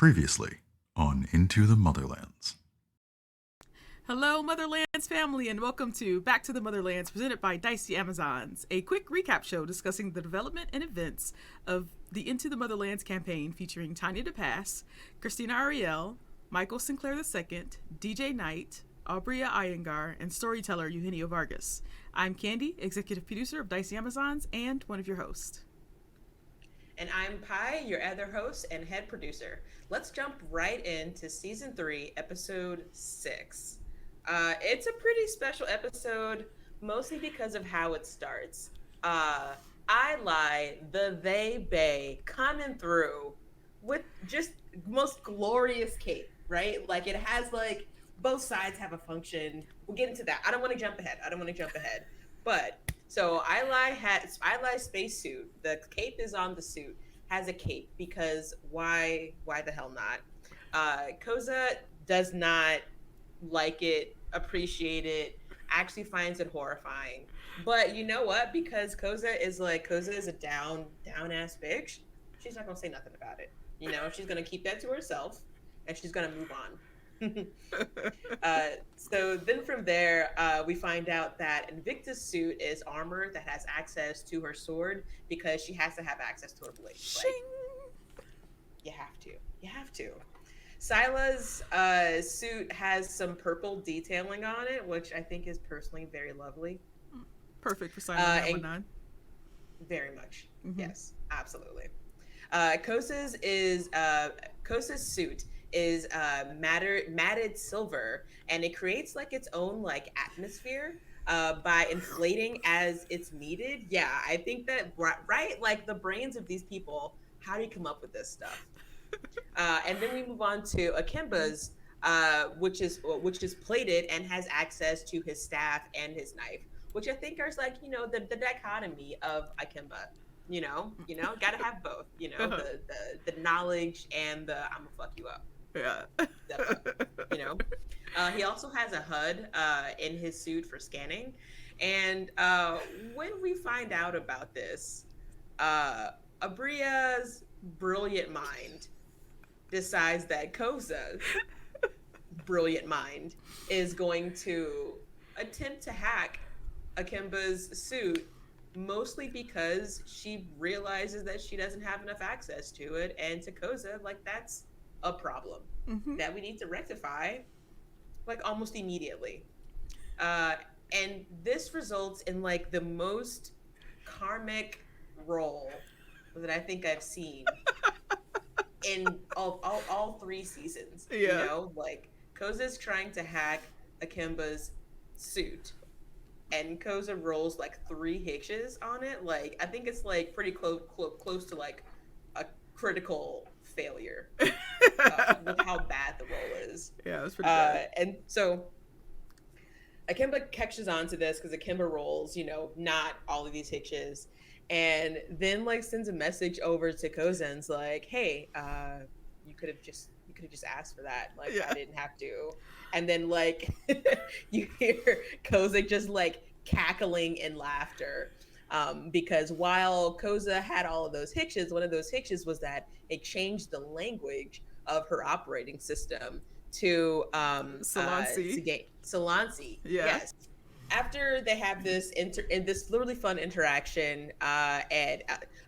Previously on Into the Motherlands. Hello, Motherlands family, and welcome to Back to the Motherlands, presented by Dicey Amazons, a quick recap show discussing the development and events of the Into the Motherlands campaign featuring Tanya DePass, Christina Ariel, Michael Sinclair II, DJ Knight, Aubrey Iyengar, and storyteller Eugenio Vargas. I'm Candy, executive producer of Dicey Amazons, and one of your hosts. And I'm Pi, your other host and head producer. Let's jump right into Season 3, Episode 6. It's a pretty special episode, mostly because of how it starts. Ilay, the they coming through with just most glorious cape, right? Like, it has, like, both sides have a function. We'll get into that. I don't want to jump ahead. But, so Ilay's spacesuit, the cape is on the suit, has a cape because why the hell not? Koseh does not like it, appreciate it, actually finds it horrifying. But you know what? Because Koseh is a down ass bitch, she's not gonna say nothing about it. You know, she's gonna keep that to herself and she's gonna move on. So then from there, we find out that Invicta's suit is armor that has access to her sword because she has to have access to her blade. Like, you have to. Sila's suit has some purple detailing on it, which I think is personally very lovely. Perfect for Sila 919. Very much. Mm-hmm. Yes, absolutely. Koseh's suit is matted silver, and it creates like its own like atmosphere by inflating as it's needed. Yeah, I think that right, like the brains of these people. How do you come up with this stuff? And then we move on to Ikemba's, which is plated and has access to his staff and his knife, which I think is like, you know, the dichotomy of Ikemba. You know, gotta have both. You know, the knowledge and the I'm gonna fuck you up. Yeah. You know, he also has a HUD in his suit for scanning, and when we find out about this, Abria's brilliant mind decides that Koseh's brilliant mind is going to attempt to hack Ikemba's suit, mostly because she realizes that she doesn't have enough access to it, and to Koseh, like, that's a problem that we need to rectify, like, almost immediately. And this results in, like, the most karmic role that I think I've seen in all 3 seasons. Yeah. You know, like, Koseh's trying to hack Ikemba's suit, and Koseh rolls like 3 hitches on it. Like, I think it's like pretty close to like a critical failure with how bad the roll is. Yeah, that's pretty bad. And so Ikemba catches on to this because Ikemba rolls, you know, not all of these hitches, and then like sends a message over to Koseh and's like, hey, you could have just asked for that. Like, yeah. I didn't have to. And then like you hear Koseh just like cackling in laughter. Because while Koseh had all of those hitches, one of those hitches was that it changed the language of her operating system to Solansi. Yeah. Yes. After they have this really fun interaction, and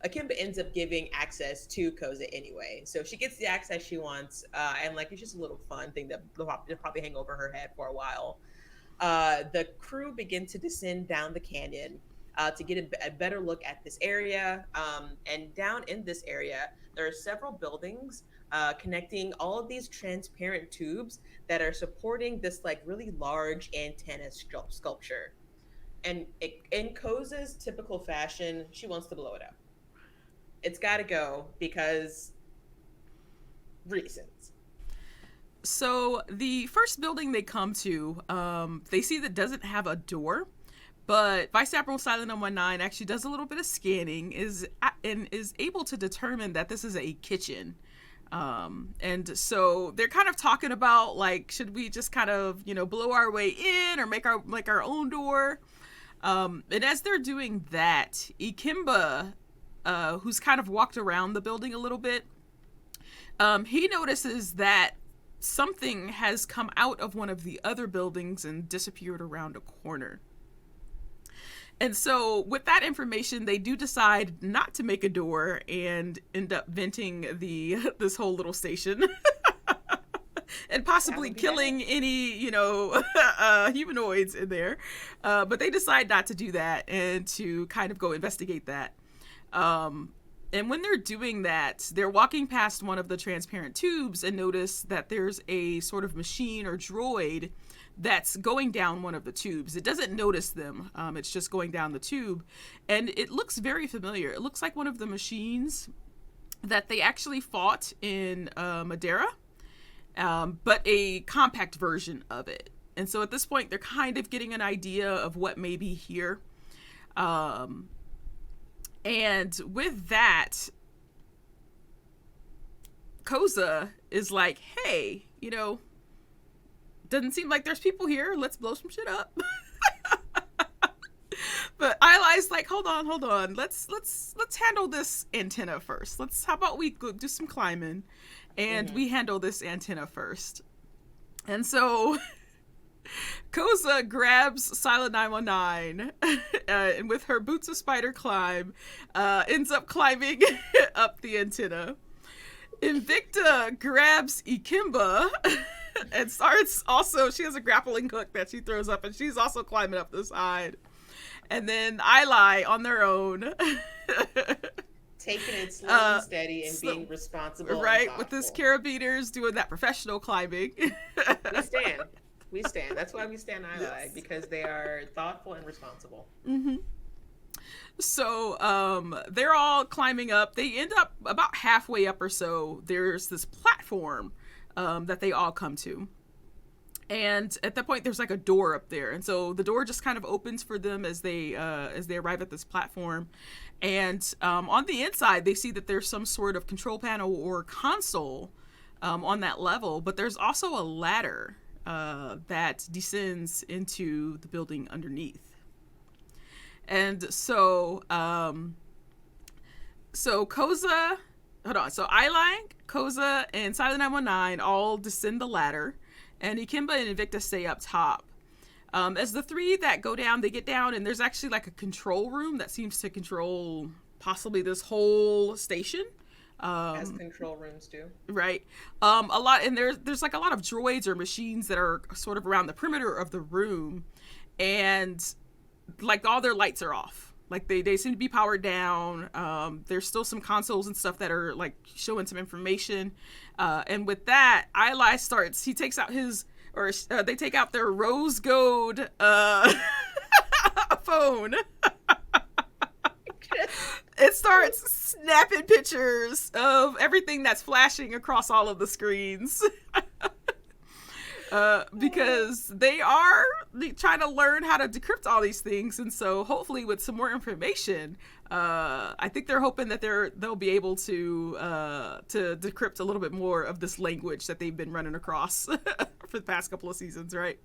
Ikemba ends up giving access to Koseh anyway. So she gets the access she wants, and like it's just a little fun thing that will probably hang over her head for a while. The crew begin to descend down the canyon to get a better look at this area. And down in this area, there are several buildings connecting all of these transparent tubes that are supporting this like really large antenna sculpture. And in Koseh's typical fashion, she wants to blow it up. It's got to go because reasons. So the first building they come to, they see that doesn't have a door, but Vice Admiral Silent 119 actually does a little bit of scanning and is able to determine that this is a kitchen. And so they're kind of talking about like, should we just kind of, you know, blow our way in or make our own door? And as they're doing that, Ikemba, who's kind of walked around the building a little bit, He notices that something has come out of one of the other buildings and disappeared around a corner. And so with that information, they do decide not to make a door and end up venting this whole little station. And possibly killing any, humanoids in there. But they decide not to do that and to kind of go investigate that. And when they're doing that, they're walking past one of the transparent tubes and notice that there's a sort of machine or droid that's going down one of the tubes. It doesn't notice them. It's just going down the tube. And it looks very familiar. It looks like one of the machines that they actually fought in Madeira, but a compact version of it. And so at this point, they're kind of getting an idea of what may be here. And with that, Koseh is like, hey, doesn't seem like there's people here. Let's blow some shit up. But Ilay's like, hold on. Let's handle this antenna first. How about we go do some climbing and we handle this antenna first. And so Koseh grabs Silent 919 and with her boots of spider climb, ends up climbing up the antenna. Invicta grabs Ikemba and starts also, she has a grappling hook that she throws up and she's also climbing up the side. And then Ilay on their own. Taking it slow and steady and being responsible. Right, with his carabiners doing that professional climbing. We stand. That's why we stand Ilay, because they are thoughtful and responsible. Mm-hmm. So they're all climbing up. They end up about halfway up or so. There's this platform that they all come to. And at that point, there's like a door up there. And so the door just kind of opens for them as they arrive at this platform. And on the inside, they see that there's some sort of control panel or console on that level. But there's also a ladder that descends into the building underneath. And so Koseh, hold on. So Ilay, Koseh, and Silent 919 all descend the ladder. And Ikemba and Invicta stay up top. As the three that go down, they get down, and there's actually like a control room that seems to control possibly this whole station. As control rooms do. Right. A lot, and there's like a lot of droids or machines that are sort of around the perimeter of the room, and like all their lights are off. Like they seem to be powered down. There's still some consoles and stuff that are like showing some information. And with that, Ilay he takes out they take out their rose gold phone. It starts snapping pictures of everything that's flashing across all of the screens. Because they are trying to learn how to decrypt all these things, and so hopefully with some more information, I think they're hoping that they'll be able to decrypt a little bit more of this language that they've been running across for the past couple of seasons, right?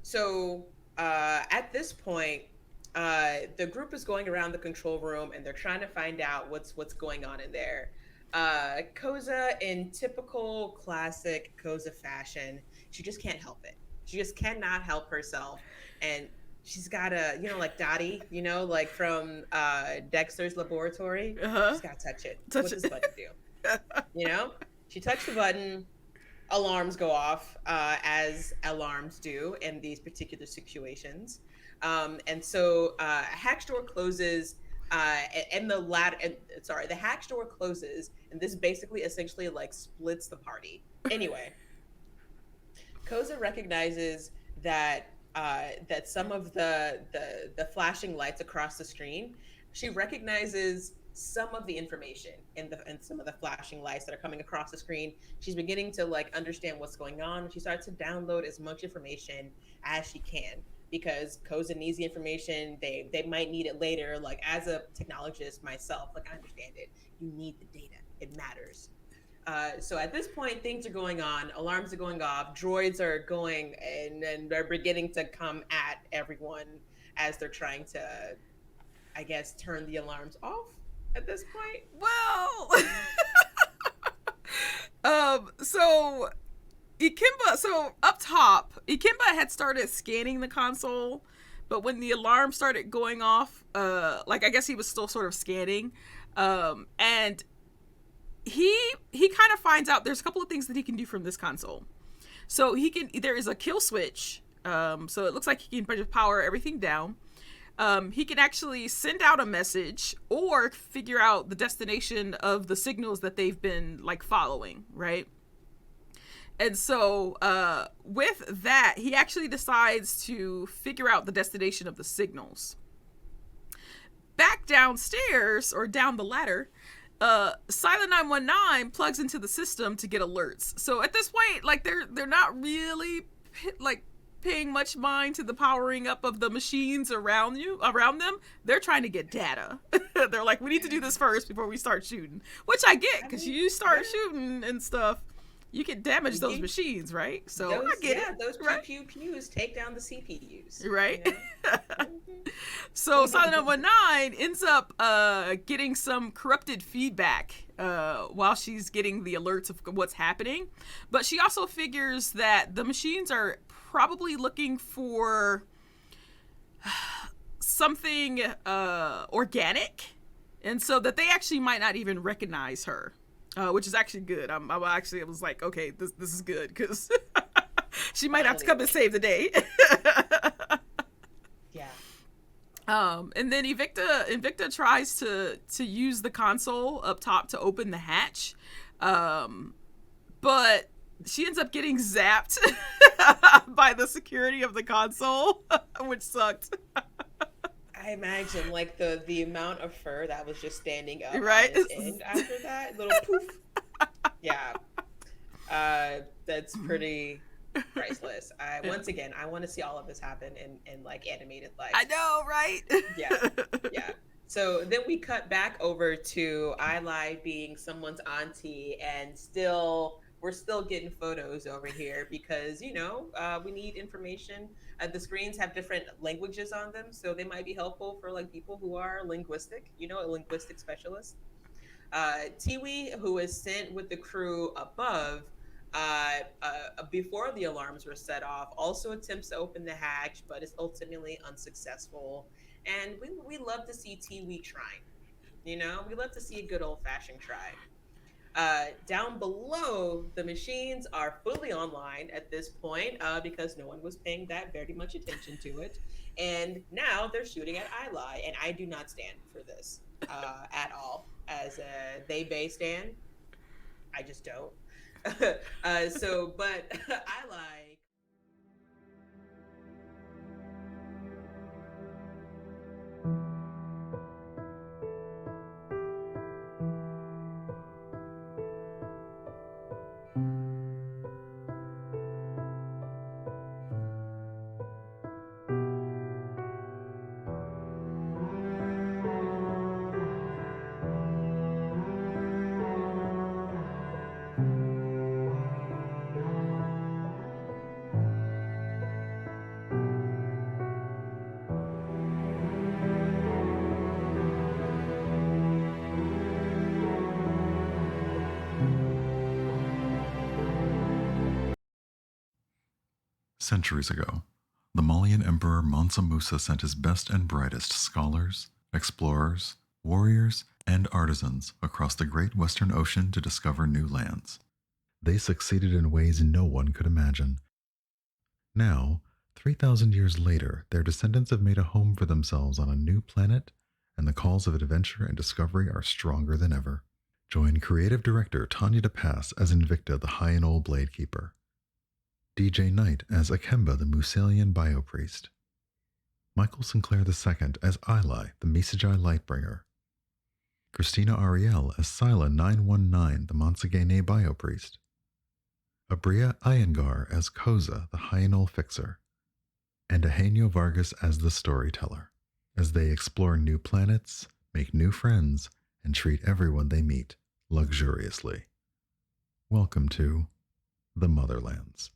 So at this point, the group is going around the control room and they're trying to find out what's going on in there. Koseh, in typical classic Koseh fashion, she just can't help it. She just cannot help herself. And she's got like Dottie, like from Dexter's Laboratory. She's got to touch it. What does the button do? She touched the button, alarms go off, as alarms do in these particular situations. And so a hatch door closes. And the hatch door closes, and this basically essentially like splits the party. Anyway, Koseh recognizes that some of the flashing lights across the screen, she recognizes some of the information in some of the flashing lights that are coming across the screen. She's beginning to like understand what's going on. She starts to download as much information as she can, because Koseh needs the information. They might need it later. Like, as a technologist myself, like, I understand it. You need the data. It matters. So at this point, things are going on. Alarms are going off. Droids are going and they're beginning to come at everyone as they're trying to, I guess, turn the alarms off. at this point? Well, so Ikemba, so up top, Ikemba had started scanning the console, but when the alarm started going off, like I guess he was still sort of scanning, and he kind of finds out there's a couple of things that he can do from this console. So there is a kill switch, so it looks like he can just power everything down. He can actually send out a message or figure out the destination of the signals that they've been like following, right? And so with that, he actually decides to figure out the destination of the signals. Back downstairs, or down the ladder, Silent 919 plugs into the system to get alerts. So at this point, like they're not really like paying much mind to the powering up of the machines around them. They're trying to get data. They're like, we need to do this first before we start shooting, which I get, because you start shooting and stuff, you can damage those machines, right? So I get it. Those right? pews take down the CPUs, right? You know? So Silent 919 ends up getting some corrupted feedback while she's getting the alerts of what's happening, but she also figures that the machines are probably looking for something organic, and so that they actually might not even recognize her, which is actually good. I was like, okay, this is good, because she might have to come and save the day. Yeah. And then Invicta tries to use the console up top to open the hatch, but she ends up getting zapped by the security of the console, which sucked. I imagine like the amount of fur that was just standing up right? on his end after that little poof. Yeah, that's pretty priceless. Once again, I want to see all of this happen in like animated life. I know, right? Yeah. So then we cut back over to Ilay being someone's auntie, and we're still getting photos over here because, we need information. The screens have different languages on them, so they might be helpful for like people who are linguistic, a linguistic specialist. Tiwi, who is sent with the crew above, before the alarms were set off, also attempts to open the hatch, but is ultimately unsuccessful. And we love to see Tiwi trying. We love to see a good old-fashioned try. Down below, the machines are fully online at this point because no one was paying that very much attention to it. And now they're shooting at Ilay, and I do not stand for this at all. As they bay stand, I just don't. But Ilay. Centuries ago, the Malian Emperor Mansa Musa sent his best and brightest scholars, explorers, warriors, and artisans across the great Western Ocean to discover new lands. They succeeded in ways no one could imagine. Now, 3,000 years later, their descendants have made a home for themselves on a new planet, and the calls of adventure and discovery are stronger than ever. Join creative director Tanya DePass as Invicta, the High and Old Blade Keeper, DJ Knight as Ikemba, the Musalian Biopriest, Michael Sinclair II as Ilay, the Misajai Lightbringer, Christina Ariel as Sila 919, the Monsagene Biopriest, Abria Iyengar as Koseh, the Hyanol Fixer, and Eugenio Vargas as the Storyteller, as they explore new planets, make new friends, and treat everyone they meet luxuriously. Welcome to the Motherlands.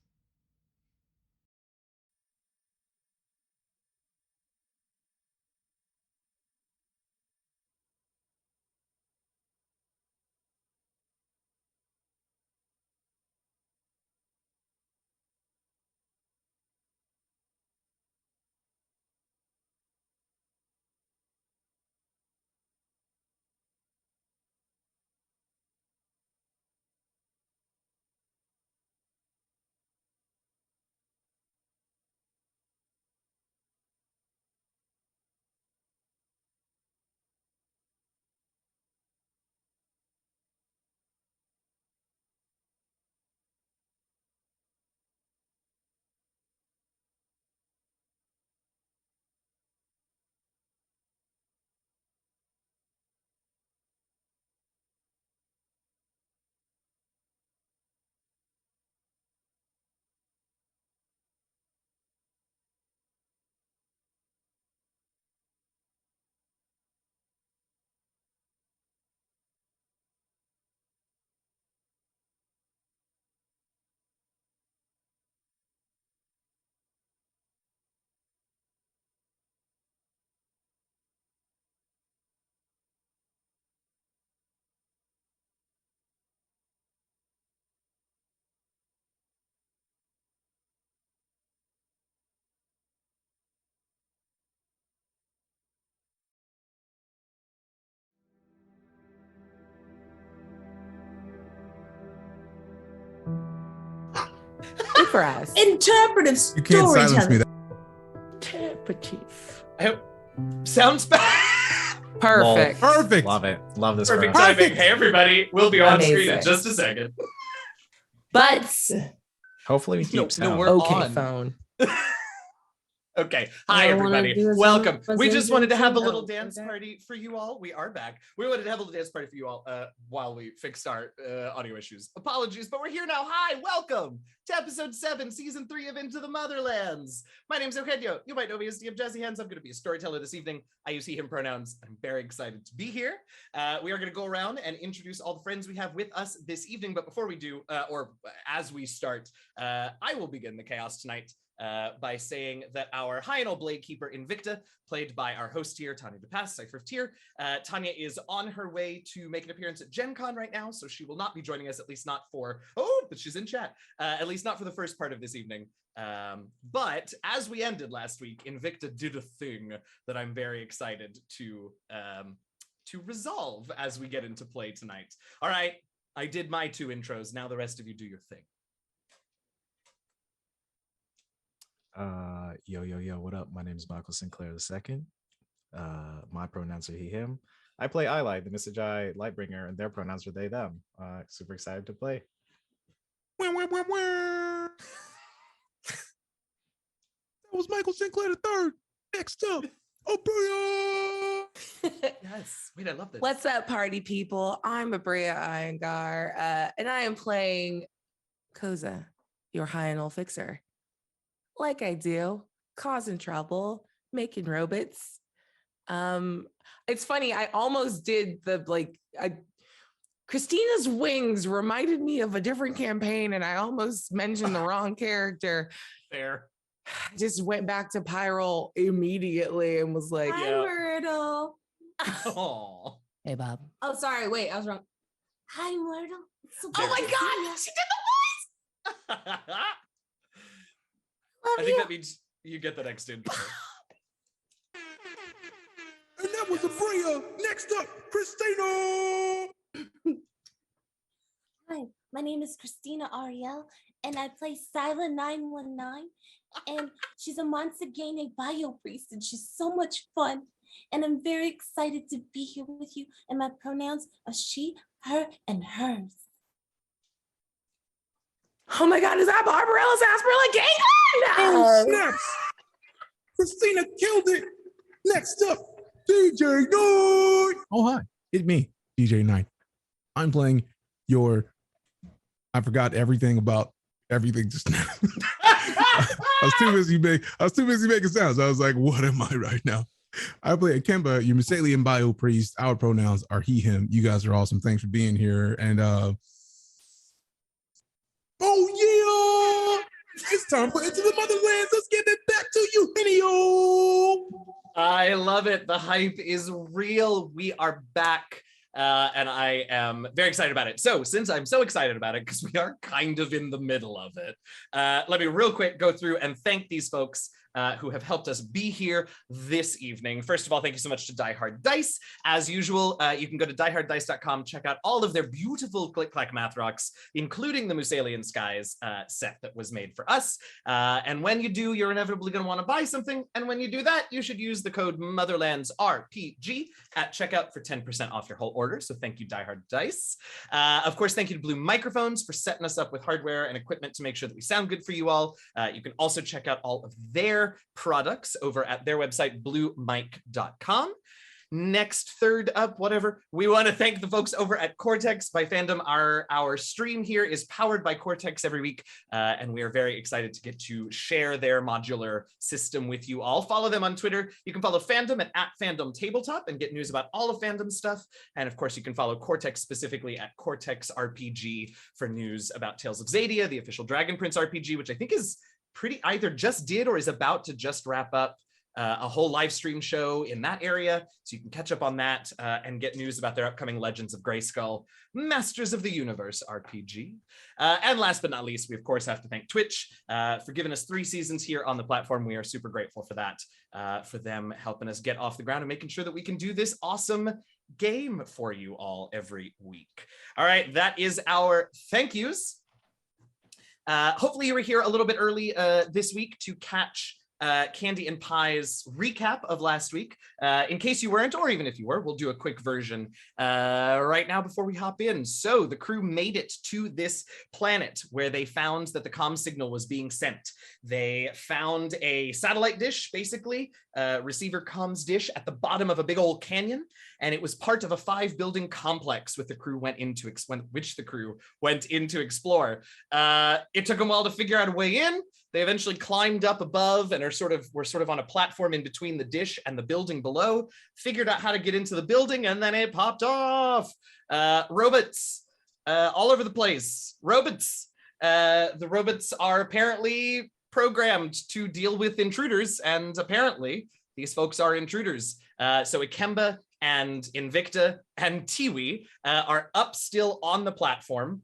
for us. Interpretive You can't silence me. storytelling. Interpretive. Sounds bad. Perfect. Perfect. Love it. Love this. Perfect for us. timing. Hey, everybody. We'll be on screen in Amazing. just a second. But Hopefully we keep sound. we're okay, on. phone. Okay. Hi, All I wanna everybody. do is Welcome. buzz We in, just wanted to buzz have a in. little Oh, dance okay. party for you all. We are back. We wanted to have a little dance party for you all while we fixed our audio issues. Apologies, but we're here now. Hi, welcome to episode 7, season 3 of Into the Motherlands. My name's Eugenio. You might know me as DM Jazzy Hands. I'm going to be a storyteller this evening. I use he, him pronouns. I'm very excited to be here. We are going to go around and introduce all the friends we have with us this evening. But before we do, or as we start, I will begin the chaos tonight by saying that our High-Enol Blade Keeper Invicta, played by our host here, Tanya DePass, Cypher Tier. Tanya is on her way to make an appearance at Gen Con right now, so she will not be joining us, at least not for, but she's in chat, at least not for the first part of this evening. But as we ended last week, Invicta did a thing that I'm very excited to resolve as we get into play tonight. All right, I did my 2 intros, now the rest of you do your thing. Yo, what up? My name is Michael Sinclair II. My pronouns are he, him. I play Ilay, the Misajai Lightbringer, and their pronouns are they, them. Super excited to play. That was Michael Sinclair III. Next up, Abria. Yes, wait, I love this. What's up, party people? I'm Abria Iyengar, and I am playing Koseh, your High-Enol fixer. Like I do, causing trouble, making Robits. It's funny, I almost did Christina's wings reminded me of a different campaign, and I almost mentioned the wrong character. Fair. I just went back to Pyrol immediately and was like, Hi, Myrtle. Oh. hey, Bob. Oh, sorry. Wait, I was wrong. Hi, Myrtle. So Oh my good to God, see she did the voice. I think that means you get the next intro. And that was Abria. Next up, Christina. Hi, my name is Christina Ariel, and I play Sila 919. And she's a Monsagene bio priest, and she's so much fun. And I'm very excited to be here with you. And my pronouns are she, her, and hers. Oh my God, is that Barbarella's Asperilla Gang? Oh, snaps. Christina killed it. Next up, DJ Knight. Oh, hi. It's me, DJ Knight. I'm playing I forgot everything about everything just now. I was too busy making sounds. I was like, what am I right now? I play Ikemba, your Musalian bio priest. Our pronouns are he, him. You guys are awesome. Thanks for being here. And oh yeah, it's time for Into the Motherlands. Let's get it back to Eugenio. I love it. The hype is real. We are back. And I am very excited about it. So since I'm so excited about it, because we are kind of in the middle of it, let me real quick go through and thank these folks who have helped us be here this evening. First of all, thank you so much to Die Hard Dice. As usual, you can go to dieharddice.com, check out all of their beautiful click-clack math rocks, including the Musalian Skies set that was made for us. And when you do, you're inevitably going to want to buy something. And when you do that, you should use the code MOTHERLANDSRPG at checkout for 10% off your whole order. So thank you, Die Hard Dice. Of course, thank you to Blue Microphones for setting us up with hardware and equipment to make sure that we sound good for you all. You can also check out all of their products over at their website, bluemic.com. Next, third up, whatever, we want to thank the folks over at Cortex by Fandom. Our stream here is powered by Cortex every week, and we are very excited to get to share their modular system with you all. Follow them on Twitter. You can follow Fandom at Fandom Tabletop and get news about all of Fandom stuff. And of course, you can follow Cortex specifically at Cortex RPG for news about Tales of Xadia, the official Dragon Prince RPG, which I think is either just did or is about to just wrap up a whole live stream show in that area. So you can catch up on that and get news about their upcoming Legends of Greyskull, Masters of the Universe RPG. And last but not least, we of course have to thank Twitch for giving us 3 seasons here on the platform. We are super grateful for that, for them helping us get off the ground and making sure that we can do this awesome game for you all every week. All right, that is our thank yous. Hopefully you were here a little bit early this week to catch Candy and Pie's recap of last week. In case you weren't, or even if you were, we'll do a quick version right now before we hop in. So the crew made it to this planet where they found that the comm signal was being sent. They found a satellite dish, basically, receiver comms dish at the bottom of a big old canyon, and it was part of a 5-building complex which the crew went into explore. It took them a while to figure out a way in. They eventually climbed up above and were sort of on a platform in between the dish and the building below, figured out how to get into the building, and then it popped off. Robots all over the place. Robits. The robots are apparently programmed to deal with intruders, and apparently these folks are intruders. So Ikemba and Invicta and Tiwi are up still on the platform.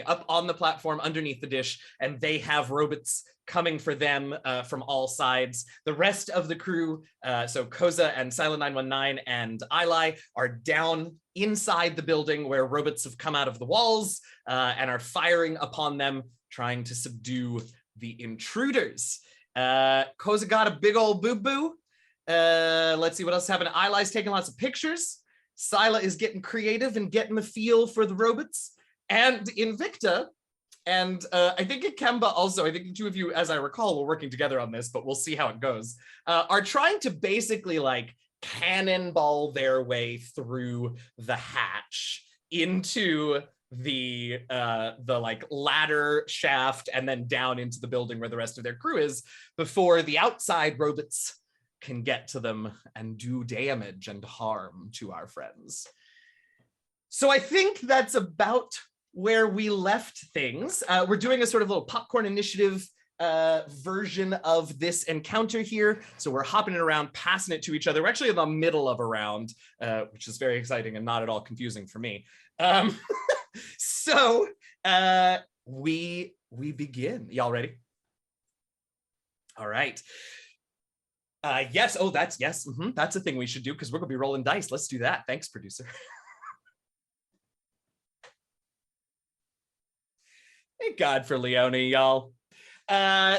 Up on the platform underneath the dish, and they have robots coming for them from all sides. The rest of the crew, so Koseh and Silent 919 and Ilay, are down inside the building where robots have come out of the walls and are firing upon them, trying to subdue the intruders. Koseh got a big old boo-boo. Let's see what else happened. Ilay's taking lots of pictures. Sila is getting creative and getting the feel for the robots. And Invicta, and I think Ikemba also, I think the two of you, as I recall, were working together on this, but we'll see how it goes, are trying to basically like cannonball their way through the hatch into the like ladder shaft and then down into the building where the rest of their crew is before the outside robots can get to them and do damage and harm to our friends. So I think that's about where we left things. We're doing a sort of little popcorn initiative version of this encounter here. So we're hopping it around, passing it to each other. We're actually in the middle of a round, which is very exciting and not at all confusing for me. So we begin. Y'all ready? All right. Yes. Oh, that's yes. That's a thing we should do because we're gonna be rolling dice. Let's do that. Thanks, producer. Thank God for Leone, y'all.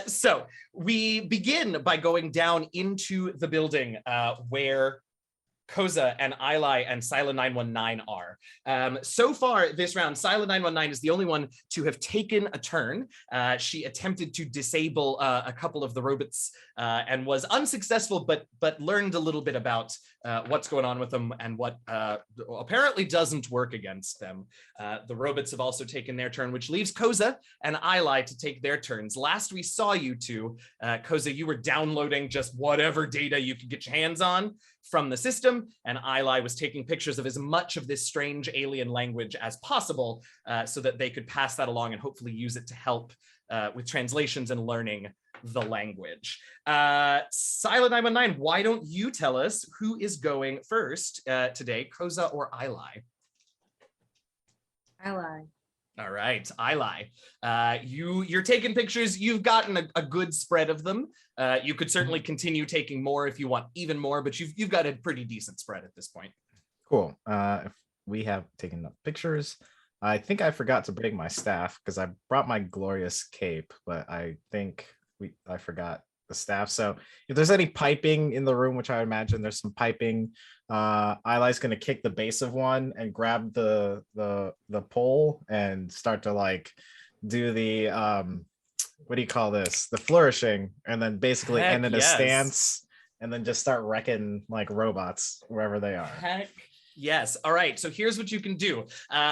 So we begin by going down into the building where Koseh and Ilay and Silent 919 are. So far this round, Silent 919 is the only one to have taken a turn. She attempted to disable a couple of the robots and was unsuccessful, but learned a little bit about what's going on with them and what apparently doesn't work against them. The robots have also taken their turn, which leaves Koseh and Ilay to take their turns. Last we saw you two, Koseh, you were downloading just whatever data you could get your hands on from the system, and Ilay was taking pictures of as much of this strange alien language as possible so that they could pass that along and hopefully use it to help with translations and learning the language. Silent 919, why don't you tell us who is going first today, Koseh or Ilay? Ilay. All right, Ilay. You're taking pictures. You've gotten a good spread of them. You could certainly continue taking more if you want even more, but you've got a pretty decent spread at this point. Cool. If we have taken up pictures, I think I forgot to bring my staff because I brought my glorious cape, but I think I forgot the staff. So if there's any piping in the room, which I imagine there's some piping, Ilay's gonna kick the base of one and grab the pole and start to like do the what do you call this? The flourishing, and then basically end in a stance and then just start wrecking like robots wherever they are. Heck yes. All right. So here's what you can do.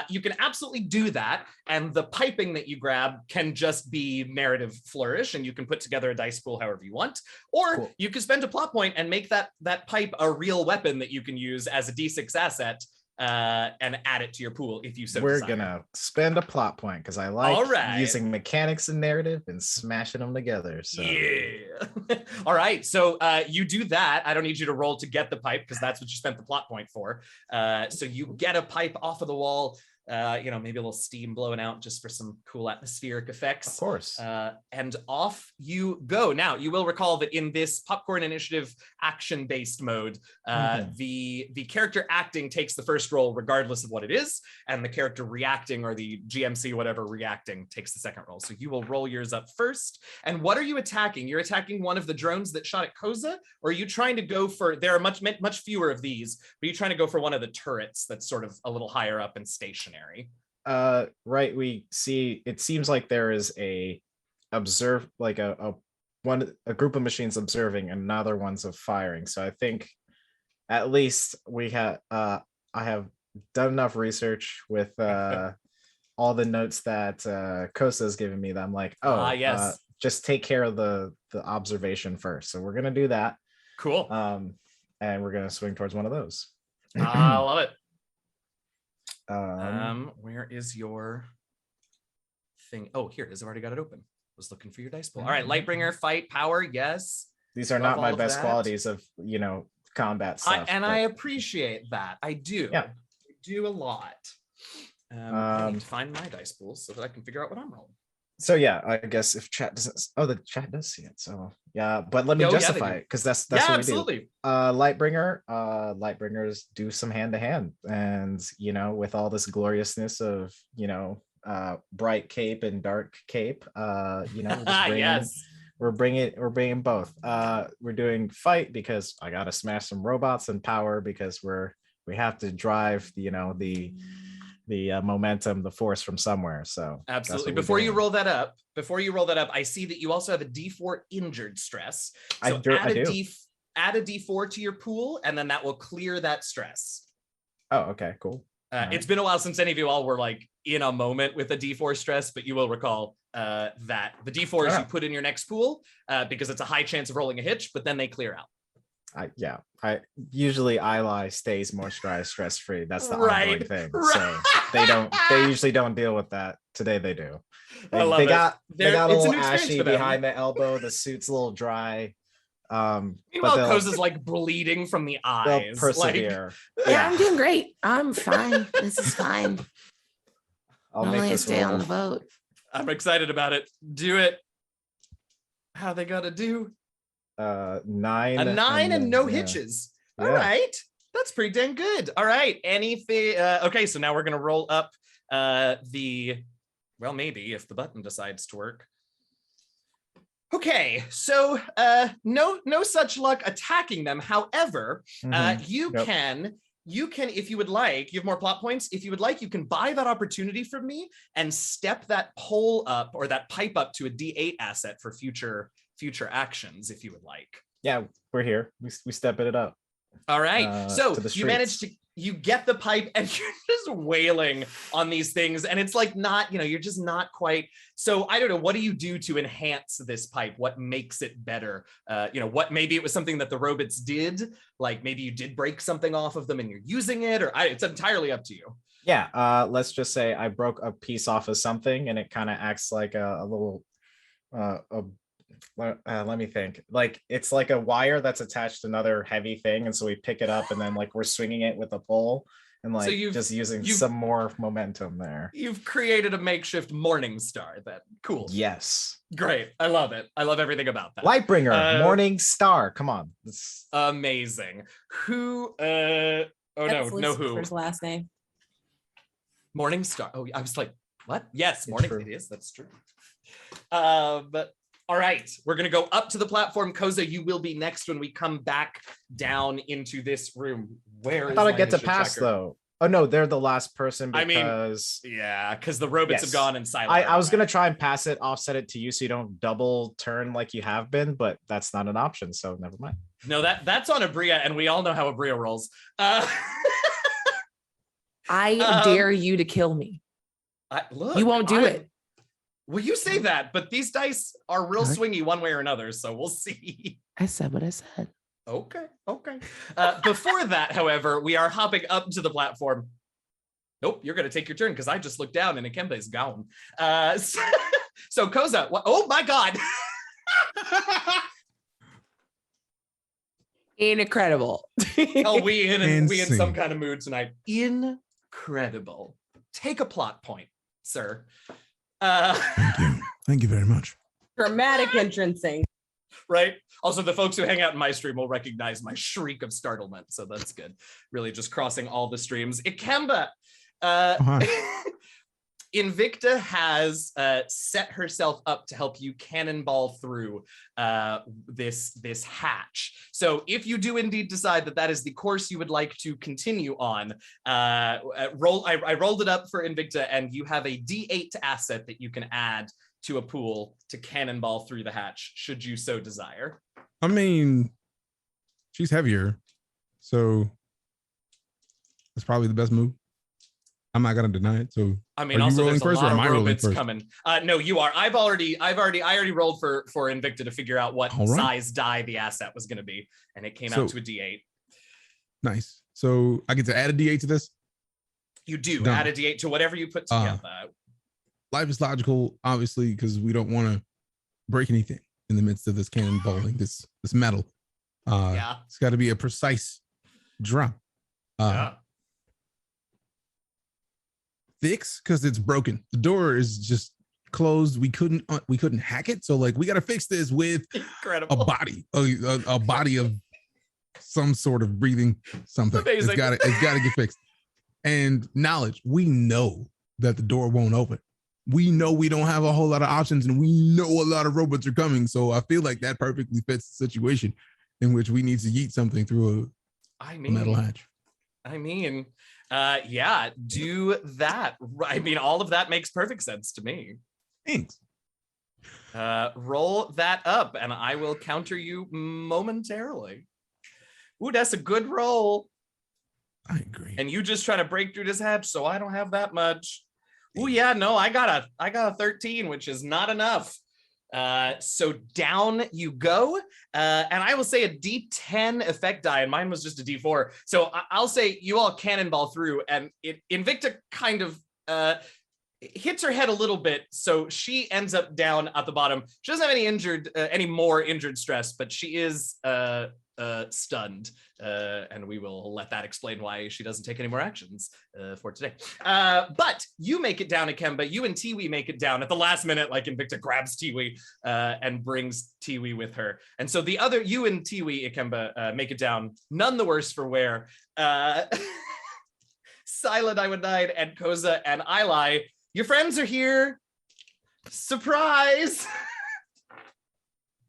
You can absolutely do that. And the piping that you grab can just be narrative flourish, and you can put together a dice pool however you want. Or you can spend a plot point and make that pipe a real weapon that you can use as a D6 asset and add it to your pool if you so We're desire. gonna spend a plot point because I like using mechanics and narrative and smashing them together. So yeah. All right. So you do that. I don't need you to roll to get the pipe because that's what you spent the plot point for. So you get a pipe off of the wall. maybe a little steam blowing out just for some cool atmospheric effects. Of course. And off you go. Now, you will recall that in this Popcorn Initiative action-based mode, the character acting takes the first roll regardless of what it is, and the character reacting, or the GMC whatever reacting, takes the second roll. So you will roll yours up first. And what are you attacking? You're attacking one of the drones that shot at Koseh, or are you trying to go for, there are much fewer of these, but are you trying to go for one of the turrets that's sort of a little higher up and stationary? Right, we see, it seems like there is a group of machines observing and another one's of firing. So I think at least we have I have done enough research with all the notes that Koseh has given me that I'm like, yes, just take care of the observation first. So we're gonna do that. Cool. And we're gonna swing towards one of those. I love it. Where is your thing? Oh, here it is. I've already got it open. Was looking for your dice pool. All right, Lightbringer, fight, power, yes. These are Love not my all of best that. qualities of combat stuff. I appreciate that. I do. Yeah. I do a lot. I need to find my dice pool so that I can figure out what I'm rolling. So yeah, I guess if chat doesn't, the chat does see it. So yeah, but let me justify it, because that's what absolutely. we do. Lightbringers do some hand to hand, and with all this gloriousness of bright cape and dark cape, we're bringing both. We're doing fight because I gotta smash some robots, and power because we have to drive the momentum, the force from somewhere. So absolutely. Before you roll that up, I see that you also have a D4 injured stress. So add a D4 to your pool, and then that will clear that stress. Oh, okay, cool. It's been a while since any of you all were like in a moment with a D4 stress, but you will recall that the D4s you put in your next pool because it's a high chance of rolling a hitch, but then they clear out. I usually Ilay stays moisturized, stress-free. That's the ongoing thing. Right. So they usually don't deal with that. Today they do. They got a little ashy ashy behind the elbow. The suit's a little dry. Meanwhile, Koseh's like bleeding from the eyes. They'll persevere. Yeah, I'm doing great. I'm fine. This is fine. I'll only make stay on the boat. I'm excited about it. Do it. How they gotta do? 9. A 9 and no hitches. All right. That's pretty dang good. All right. Anything? Okay, so now we're gonna roll up maybe if the button decides to work. Okay, so no such luck attacking them. However, you can, if you would like, you have more plot points. If you would like, you can buy that opportunity from me and step that pole up, or that pipe up, to a D8 asset for future actions, if you would like. Yeah, we're here. We stepping it up. All right. So you get the pipe, and you're just wailing on these things, and it's like not, you're just not quite. So I don't know, what do you do to enhance this pipe? What makes it better? What, maybe it was something that the Robits did, like maybe you did break something off of them and you're using it, or it's entirely up to you. Yeah, let's just say I broke a piece off of something, and it kind of acts like a little let me think. Like it's like a wire that's attached to another heavy thing, and so we pick it up, and then like we're swinging it with a pole, and like just using some more momentum there. You've created a makeshift morning star. That cool. Yes. Great. I love it. I love everything about that. Lightbringer, morning star. Come on. It's amazing. Who? Who? His last name. Morning star. Oh, I was like, what? Yes, morning. It is. That's true. But. All right, we're going to go up to the platform. Koseh, you will be next when we come back down into this room. I thought I'd get to pass, though. Oh, no, they're the last person because... because the Robits have gone and silent. I was going to try and pass it, offset it to you so you don't double turn like you have been, but that's not an option, so never mind. No, that's on Abria, and we all know how Abria rolls. I dare you to kill me. You won't do it. Well, you say that, but these dice are real swingy one way or another, so we'll see. I said what I said. Okay. Before that, however, we are hopping up to the platform. Nope, you're going to take your turn because I just looked down and Ikemba is gone. So Koseh, oh my God. Incredible. Oh, we in some kind of mood tonight. Incredible. take a plot point, sir. Thank you very much. Dramatic entrancing. Right? Also, the folks who hang out in my stream will recognize my shriek of startlement, so that's good. Really just crossing all the streams. Ikemba, Invicta has set herself up to help you cannonball through this hatch. So if you do indeed decide that that is the course you would like to continue on, I rolled it up for Invicta, and you have a D8 asset that you can add to a pool to cannonball through the hatch, should you so desire. I mean, she's heavier, so that's probably the best move. I'm not gonna deny it. So I mean, are also you rolling there's first a or lot am I of rolling Robits first? coming. No, you are. I already rolled for Invicta to figure out what size die the asset was gonna be, and it came out to a D8. Nice. So I get to add a D8 to this? You do Done. add a D8 to whatever you put together. Life is logical, obviously, because we don't want to break anything in the midst of this cannonballing, this metal. Yeah. It's got to be a precise drop. Yeah. Fix, because it's broken. The door is just closed. We couldn't hack it, so like we got to fix this with Incredible. a body, a body of some sort of breathing something. Amazing. It's got to get fixed. And knowledge, we know that the door won't open. We know we don't have a whole lot of options, and we know a lot of robots are coming. So I feel like that perfectly fits the situation in which we need to yeet something through a metal hatch. Yeah, do that. I mean, all of that makes perfect sense to me. Thanks. Roll that up, and I will counter you momentarily. Ooh, that's a good roll. I agree. And you just try to break through this hatch, so I don't have that much. Oh yeah, no, I got a 13, which is not enough. So down you go, and I will say a D10 effect die, and mine was just a D4. So I'll say you all cannonball through, and Invicta kind of hits her head a little bit, so she ends up down at the bottom. She doesn't have any more injured stress, but she is stunned, and we will let that explain why she doesn't take any more actions for today. But you make it down, Ikemba. You and Tiwi make it down at the last minute, like Invicta grabs Tiwi and brings Tiwi with her. And so you and Tiwi, Ikemba, make it down, none the worse for wear. Silent, I would nine, and Koseh and Ilay, your friends are here. Surprise!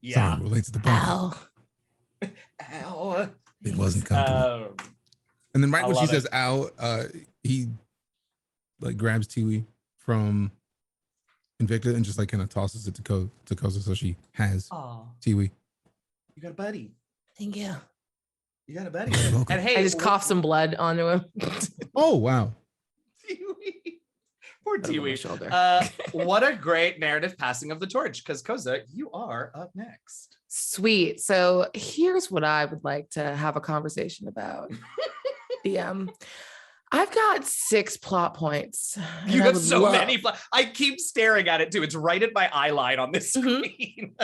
Yeah. Sorry, relates to the body. Ow. It wasn't comfortable. And then right when she says ow, he like grabs Tiwi from Invicta and just like kind of tosses it to Koseh, so she has Tiwi. You got a buddy. Thank you. You got a buddy. And hey, I just cough some blood onto him. Oh wow. Poor Tiwi. What a great narrative passing of the torch, because Koseh, you are up next. Sweet. So here's what I would like to have a conversation about. I've got 6 plot points. You got so many. I keep staring at it too. It's right at my eye line on this screen.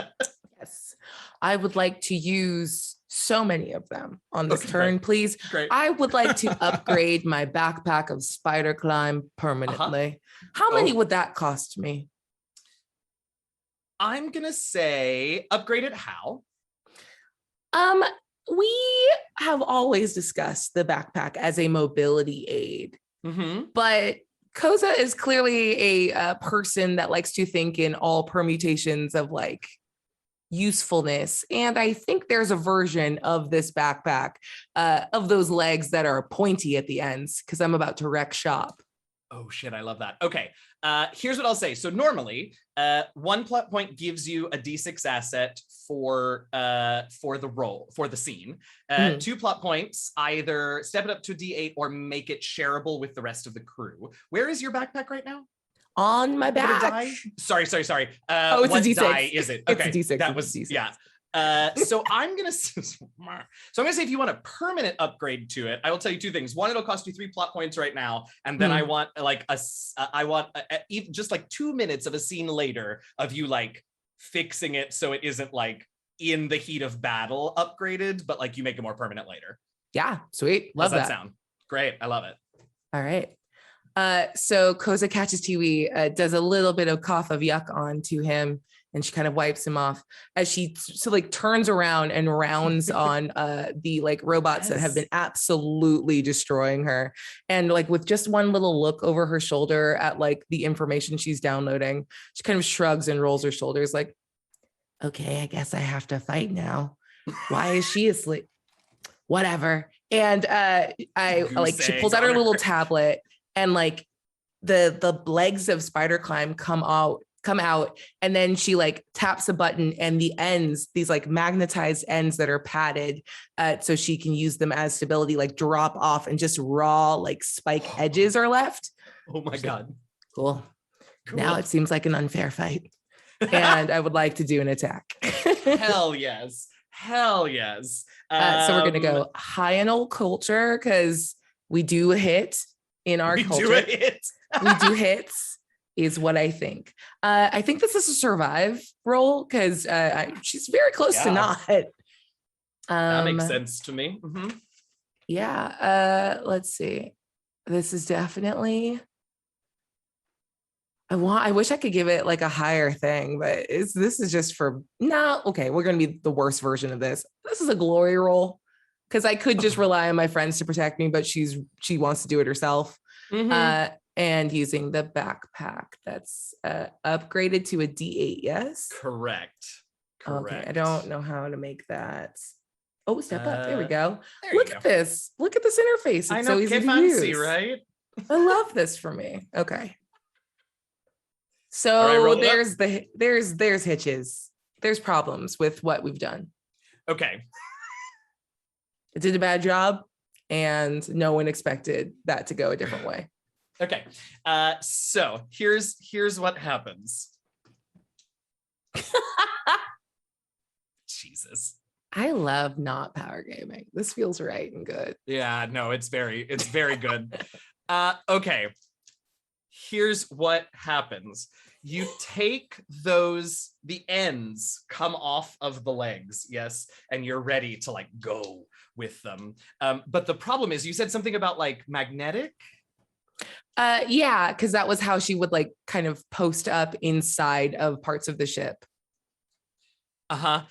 Yes. I would like to use so many of them on this turn, please. Great. I would like to upgrade my backpack of spider climb permanently. How many would that cost me? I'm gonna say upgrade it how? We have always discussed the backpack as a mobility aid, but Koseh is clearly a person that likes to think in all permutations of like usefulness. And I think there's a version of this backpack of those legs that are pointy at the ends, because I'm about to wreck shop. Oh shit, I love that. Okay, here's what I'll say. So normally, 1 plot point gives you a D6 asset for the scene. 2 plot points either step it up to a D8 or make it shareable with the rest of the crew. Where is your backpack right now? On my back. Sorry. It's a What D6. die is it? Okay, it's a D6. that was D6. yeah. So I'm gonna say if you want a permanent upgrade to it, I will tell you 2 things. One, it'll cost you 3 plot points right now, and then I want like just like 2 minutes of a scene later of you like fixing it so it isn't like in the heat of battle upgraded, but like you make it more permanent later. Yeah, sweet. Love Does that sound great? I love it. All right. So Koseh catches Tiwi, does a little bit of cough of yuck onto him, and she kind of wipes him off as she turns around and rounds on the like robots that have been absolutely destroying her. And like with just one little look over her shoulder at like the information she's downloading, she kind of shrugs and rolls her shoulders like, okay, I guess I have to fight now. Why is she asleep? Whatever. And she pulls out her little tablet, and like the legs of Spider Climb come out, and then she like taps a button, and the ends, these like magnetized ends that are padded so she can use them as stability, like drop off, and just raw like spike edges are left. Oh my God. Cool. Now it seems like an unfair fight. And I would like to do an attack. Hell yes. Hell yes. So we're going to go high in old culture because we do hit in our culture. We do hits is what I think. I think this is a survive roll because she's very close to not. That makes sense to me. Mm-hmm. Yeah. Let's see. This is definitely. I wish I could give it like a higher thing, but this is just for okay, we're gonna be the worst version of this. This is a glory roll because I could just rely on my friends to protect me, but she wants to do it herself. Mm-hmm. And using the backpack that's upgraded to a D8, yes? Correct. Okay, I don't know how to make that. Oh, step up. There we go. Look Look at this. Look at this interface. It's so easy to fancy, use. Right? I love this for me. Okay. So right, there's hitches. There's problems with what we've done. Okay. It did a bad job, and no one expected that to go a different way. Okay. So here's what happens. Jesus. I love not power gaming. This feels right and good. Yeah, no, it's very good. Okay. Here's what happens. You take the ends come off of the legs, yes, and you're ready to like go with them. But the problem is you said something about like magnetic. Yeah, because that was how she would like kind of post up inside of parts of the ship. So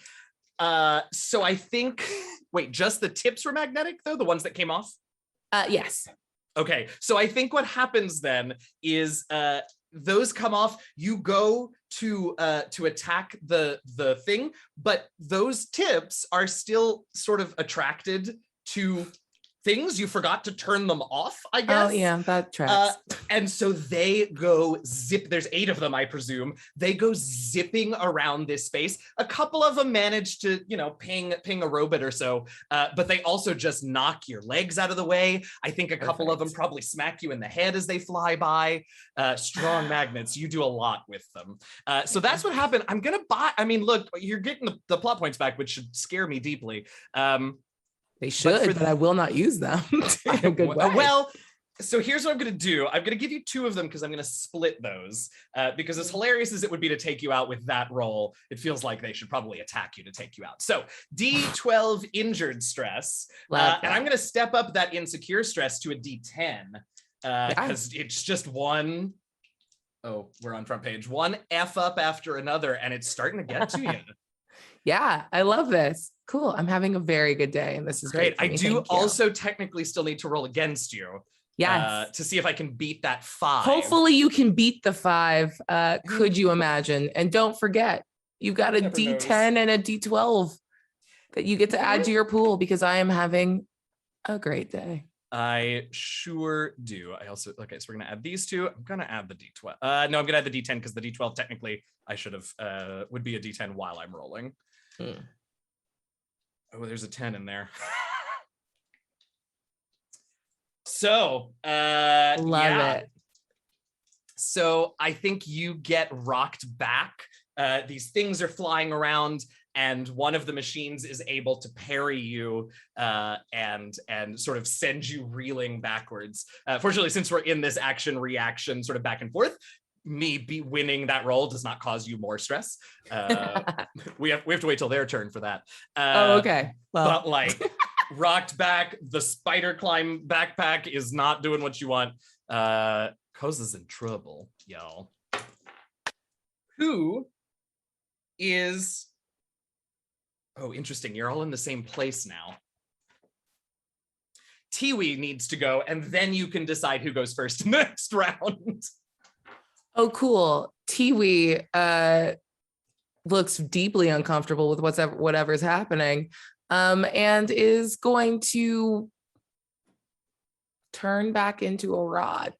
I think, wait, just the tips were magnetic though? The ones that came off? Yes. Okay, so I think what happens then is those come off, you go to attack the thing, but those tips are still sort of attracted to things. You forgot to turn them off, I guess. Oh yeah, that tracks. And so they go zip. There's 8 of them, I presume. They go zipping around this space. A couple of them manage to, ping a robot or so, but they also just knock your legs out of the way. I think a couple of them probably smack you in the head as they fly by. Strong magnets. You do a lot with them. So that's what happened. I'm gonna buy. I mean, look, you're getting the plot points back, which should scare me deeply. They should, but I will not use them. In a good way. Well, so here's what I'm going to do. I'm going to give you 2 of them because I'm going to split those. Because as hilarious as it would be to take you out with that roll, it feels like they should probably attack you to take you out. So D12 injured stress. And I'm going to step up that insecure stress to a D10 because it's just one. Oh, we're on front page. One F up after another, and it's starting to get to you. Yeah, I love this. Cool. I'm having a very good day, and this is great. I do also technically still need to roll against you. Yes. To see if I can beat that 5. Hopefully you can beat the 5. Could you imagine? And don't forget, you've got a D10 and a D12 that you get to add to your pool because I am having a great day. I sure do. I also, okay, so we're going to add these 2. I'm going to add the D12. No, I'm going to add the D10 because the D12 technically I should have, would be a D10 while I'm rolling. Oh, there's a 10 in there. So, love it. So I think you get rocked back. These things are flying around, and one of the machines is able to parry you and sort of send you reeling backwards. Fortunately, since we're in this action reaction sort of back and forth, me winning that roll does not cause you more stress. We have to wait till their turn for that. Okay. Well. But like rocked back, the spider climb backpack is not doing what you want. Koseh's in trouble, y'all. Who is... Oh, interesting. You're all in the same place now. Tiwi needs to go, and then you can decide who goes first next round. Oh, cool. Tiwi looks deeply uncomfortable with whatever's happening, and is going to turn back into a rod.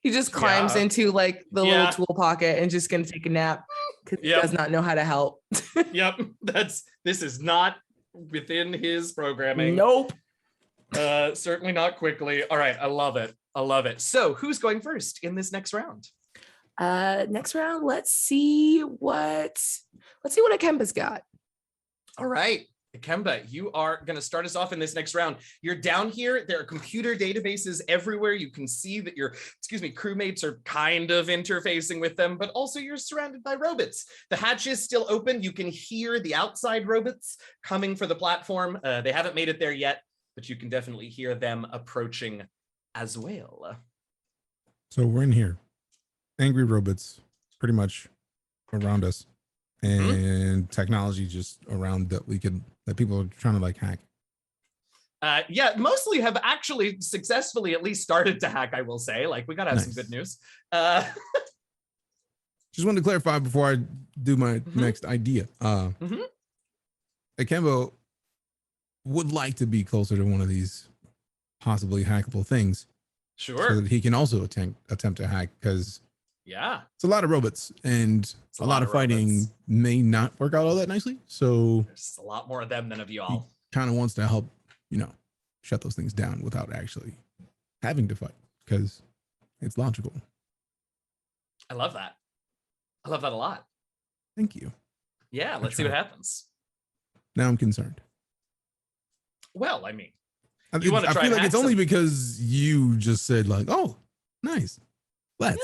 He just climbs into like the little tool pocket and just gonna take a nap because he does not know how to help. Yep, this is not within his programming. Nope. Certainly not quickly. All right, I love it. I love it. So who's going first in this next round? Next round, let's see what Ikemba's got. All right. Ikemba, you are going to start us off in this next round. You're down here. There are computer databases everywhere. You can see that your, crewmates are kind of interfacing with them, but also you're surrounded by Robits. The hatch is still open. You can hear the outside Robits coming for the platform. They haven't made it there yet, but you can definitely hear them approaching as well. So we're in here. Angry robots pretty much around us. And technology just around that people are trying to like hack. Yeah, mostly have actually successfully at least started to hack, I will say. Like, we gotta have some good news. Just wanted to clarify before I do my next idea. Ikemba would like to be closer to one of these possibly hackable things. Sure. So that he can also attempt to hack, because it's a lot of robots, and a lot of fighting may not work out all that nicely. So there's a lot more of them than of y'all. Kind of wants to help, shut those things down without actually having to fight, because it's logical. I love that. I love that a lot. Thank you. Yeah, let's see what happens. Now I'm concerned. Well, I mean, I feel like it's only because you just said like, oh, nice. Let's.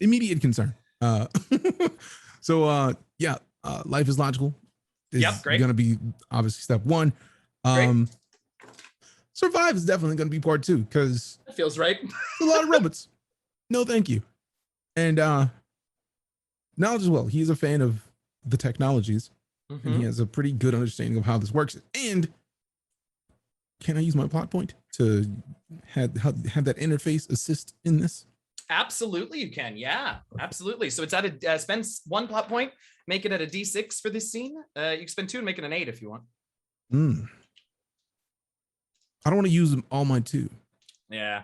Immediate concern. Life is logical. Is great. Gonna be obviously step one. Survive is definitely gonna be part two, because that feels right. A lot of robots. No, thank you. And knowledge as well. He's a fan of the technologies, and he has a pretty good understanding of how this works. And can I use my plot point to have that interface assist in this? Absolutely, you can. Yeah, absolutely. So it's at a spend 1 plot point, make it at a D6 for this scene. You can spend 2 and make it an 8 if you want. I don't want to use all my 2. Yeah.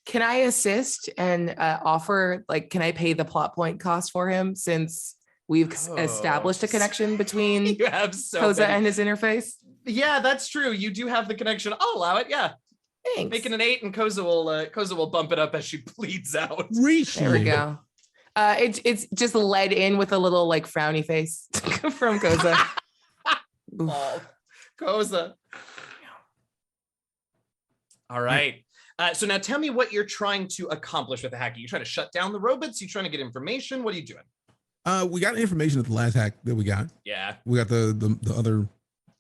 Can I assist and offer, like, can I pay the plot point cost for him, since we've established a connection between Koseh and his interface? Yeah, that's true. You do have the connection. I'll allow it. Yeah. Thanks. Make it an 8, and Koseh will bump it up as she bleeds out. There we go. It's just led in with a little like frowny face from Koseh. Koseh. All right. So now tell me what you're trying to accomplish with the hack. Are you trying to shut down the robots? Are you trying to get information? What are you doing? We got information at the last hack that we got. Yeah. We got the other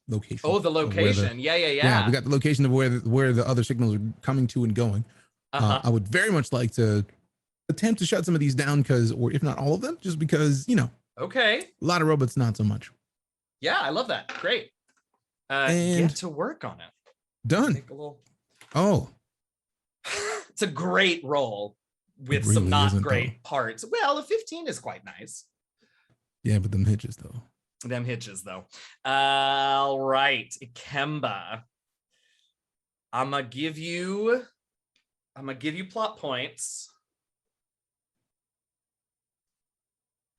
location. Oh, the location. Yeah. We got the location of where the other signals are coming to and going. I would very much like to attempt to shut some of these down, or if not all of them, just because, Okay. A lot of robots, not so much. Yeah, I love that. Great. Get to work on it. Done. Oh. It's a great roll with some not great parts. Well, a 15 is quite nice. Yeah, but them hitches though. All right, Ikemba. I'm gonna give you plot points.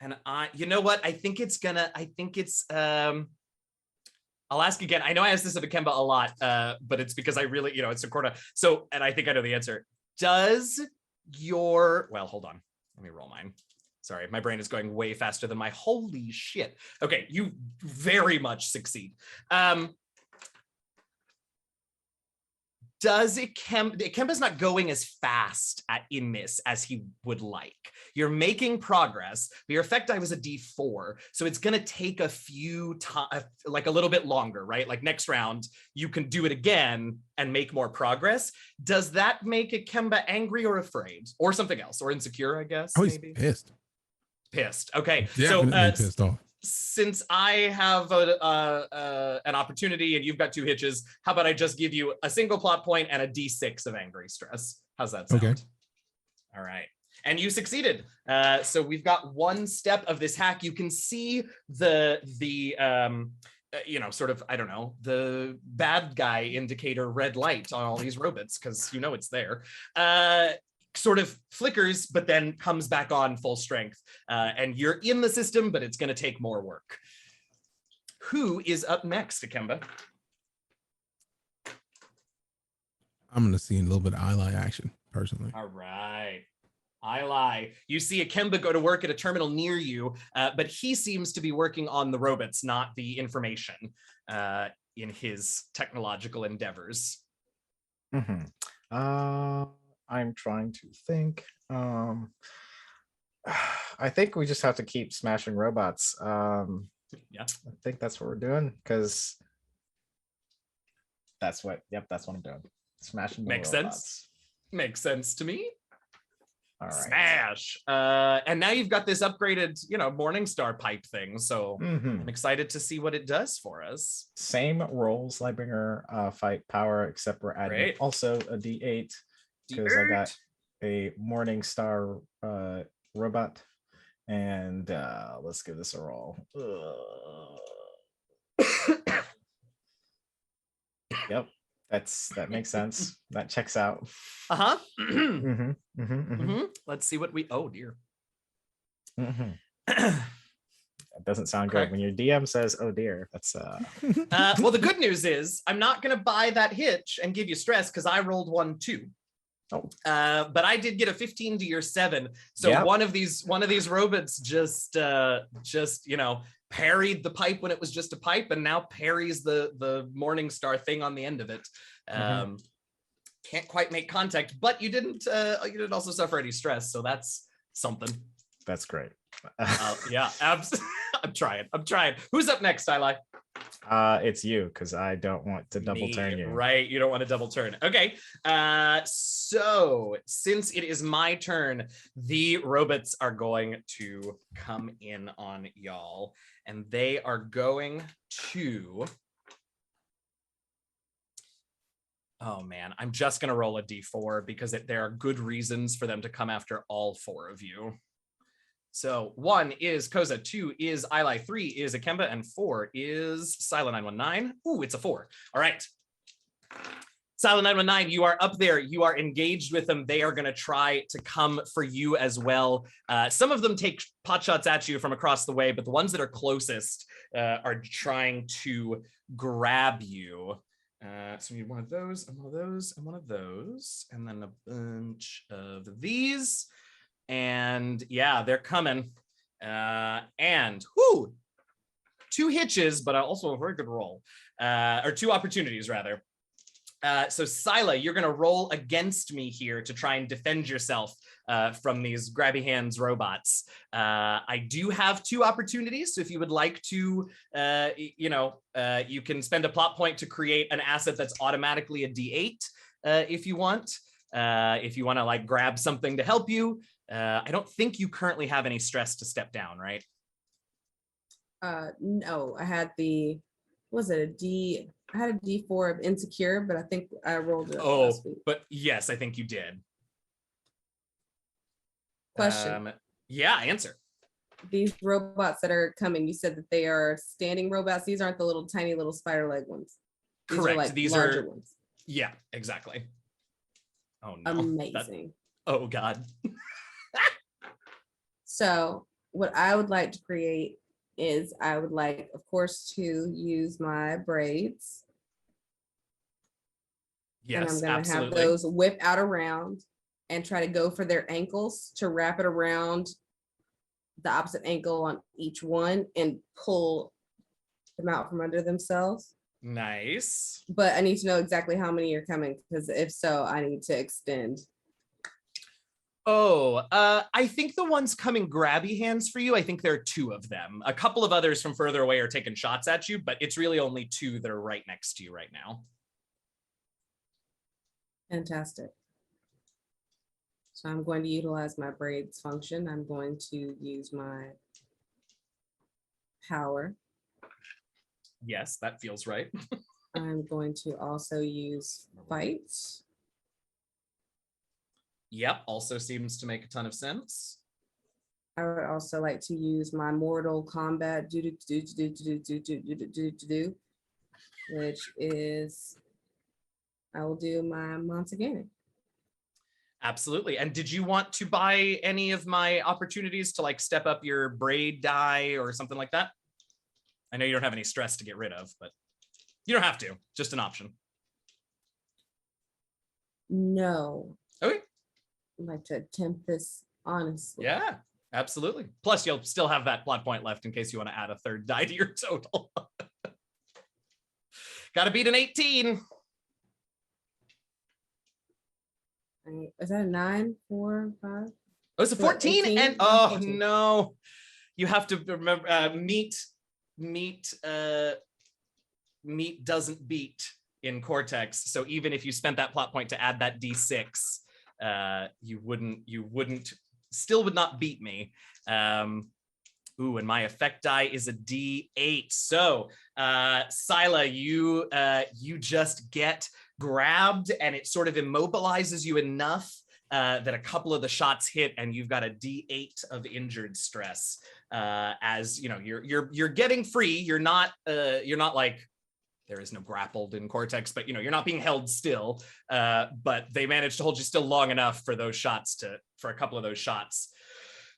And you know what? I think it's I'll ask again. I know I asked this of Ikemba a lot, but it's because I really, it's a Corta. So, and I think I know the answer. Well, hold on. Let me roll mine. Sorry, my brain is going way faster than my holy shit. Okay, you very much succeed. does Ikemba's not going as fast in this as he would like. You're making progress, but your effect die was a D4, so it's gonna take a few like a little bit longer, right? Like next round, you can do it again and make more progress. Does that make Ikemba angry or afraid, or something else, or insecure? I guess Oh, he's maybe pissed. Pissed. Okay, Definitely pissed off. Since I have an opportunity and you've got 2 hitches, how about I just give you a single plot point and a D6 of angry stress? How's that sound? Okay. All right. And you succeeded. So we've got 1 step of this hack. You can see the sort of, I don't know, the bad guy indicator red light on all these Robits, because it's there. Sort of flickers, but then comes back on full strength. And you're in the system, but it's going to take more work. Who is up next, Ikemba? I'm going to see a little bit of Ilay action, personally. All right. Ilay. You see Ikemba go to work at a terminal near you, but he seems to be working on the Robits, not the information in his technological endeavors. I'm trying to think. I think we just have to keep smashing robots. Yeah, I think that's what we're doing, because that's what I'm doing. Smashing Makes robots. Makes sense to me. All right. Smash. And now you've got this upgraded, Morningstar pipe thing. So I'm excited to see what it does for us. Same rolls, Lightbringer, fight power, except we're adding also a D8. Because I got a Morningstar robot, and let's give this a roll. Yep, that makes sense. That checks out. Let's see what we. Oh dear. That doesn't sound good when your DM says, "Oh dear." That's well, the good news is I'm not going to buy that hitch and give you stress, because I rolled 1 too. Oh. But I did get a 15 to your 7. So one of these Robits just parried the pipe when it was just a pipe, and now parries the Morningstar thing on the end of it. Can't quite make contact, but you didn't also suffer any stress, so that's something. That's great. Yeah, I'm trying. Who's up next, Ilay? It's you, because I don't want to double turn you. Right, you don't want to double turn. Okay, so since it is my turn, the Robits are going to come in on y'all, and they are going to... Oh man, I'm just going to roll a D4 because there are good reasons for them to come after all 4 of you. So 1 is Koseh, 2 is Ilay, 3 is Ikemba, and 4 is Silent 919. Ooh, it's a 4. All right. Silent 919, you are up there. You are engaged with them. They are going to try to come for you as well. Some of them take pot shots at you from across the way, but the ones that are closest are trying to grab you. So we need one of those, and one of those, and one of those, and then a bunch of these. And yeah, they're coming. And 2 hitches, but also a very good roll. Or 2 opportunities, rather. So Sila, you're going to roll against me here to try and defend yourself from these grabby hands robots. I do have 2 opportunities, so if you would like to, you can spend a plot point to create an asset that's automatically a D8 if you want. If you want to like grab something to help you. I don't think you currently have any stress to step down, right? No, I had I had a D4 of insecure, but I think I rolled it last week. But yes, I think you did. Question. Yeah, answer. These robots that are coming, you said that they are standing robots. These aren't the little tiny little spider leg ones. Correct. These larger are ones. Yeah, exactly. Oh no. Amazing. Oh God. So what I would like to create is I would like, of course, to use my braids. Yes, and I'm going to have those whip out around and try to go for their ankles to wrap it around the opposite ankle on each one and pull them out from under themselves. Nice. But I need to know exactly how many are coming, because if so, I need to extend. Oh, I think the ones coming grabby hands for you, I think there are 2 of them. A couple of others from further away are taking shots at you, but it's really only 2 that are right next to you right now. Fantastic. So I'm going to utilize my braids function. I'm going to use my power. Yes, that feels right. I'm going to also use fight. Yep, also seems to make a ton of sense. I would also like to use my mortal combat which is I will do my Montaganic. Absolutely. And did you want to buy any of my opportunities to like step up your braid die or something like that? I know you don't have any stress to get rid of, but you don't have to. Just an option. No. Okay. I'd like to attempt this honestly. Yeah, absolutely. Plus, you'll still have that plot point left in case you want to add a 3rd die to your total. Got to beat an 18. Is that a 9, 4, 5? Oh, it's a 14, 18? and oh 14. no, you have to remember meat doesn't beat in Cortex. So even if you spent that plot point to add that D6, you still would not beat me. Ooh, and my effect die is a D8. So, Sila, you just get grabbed, and it sort of immobilizes you enough that a couple of the shots hit, and you've got a D8 of injured stress. As you know, you're getting free. You're not like, there is no grappled in Cortex, but you know, you're not being held still. But they managed to hold you still long enough for those shots for a couple of those shots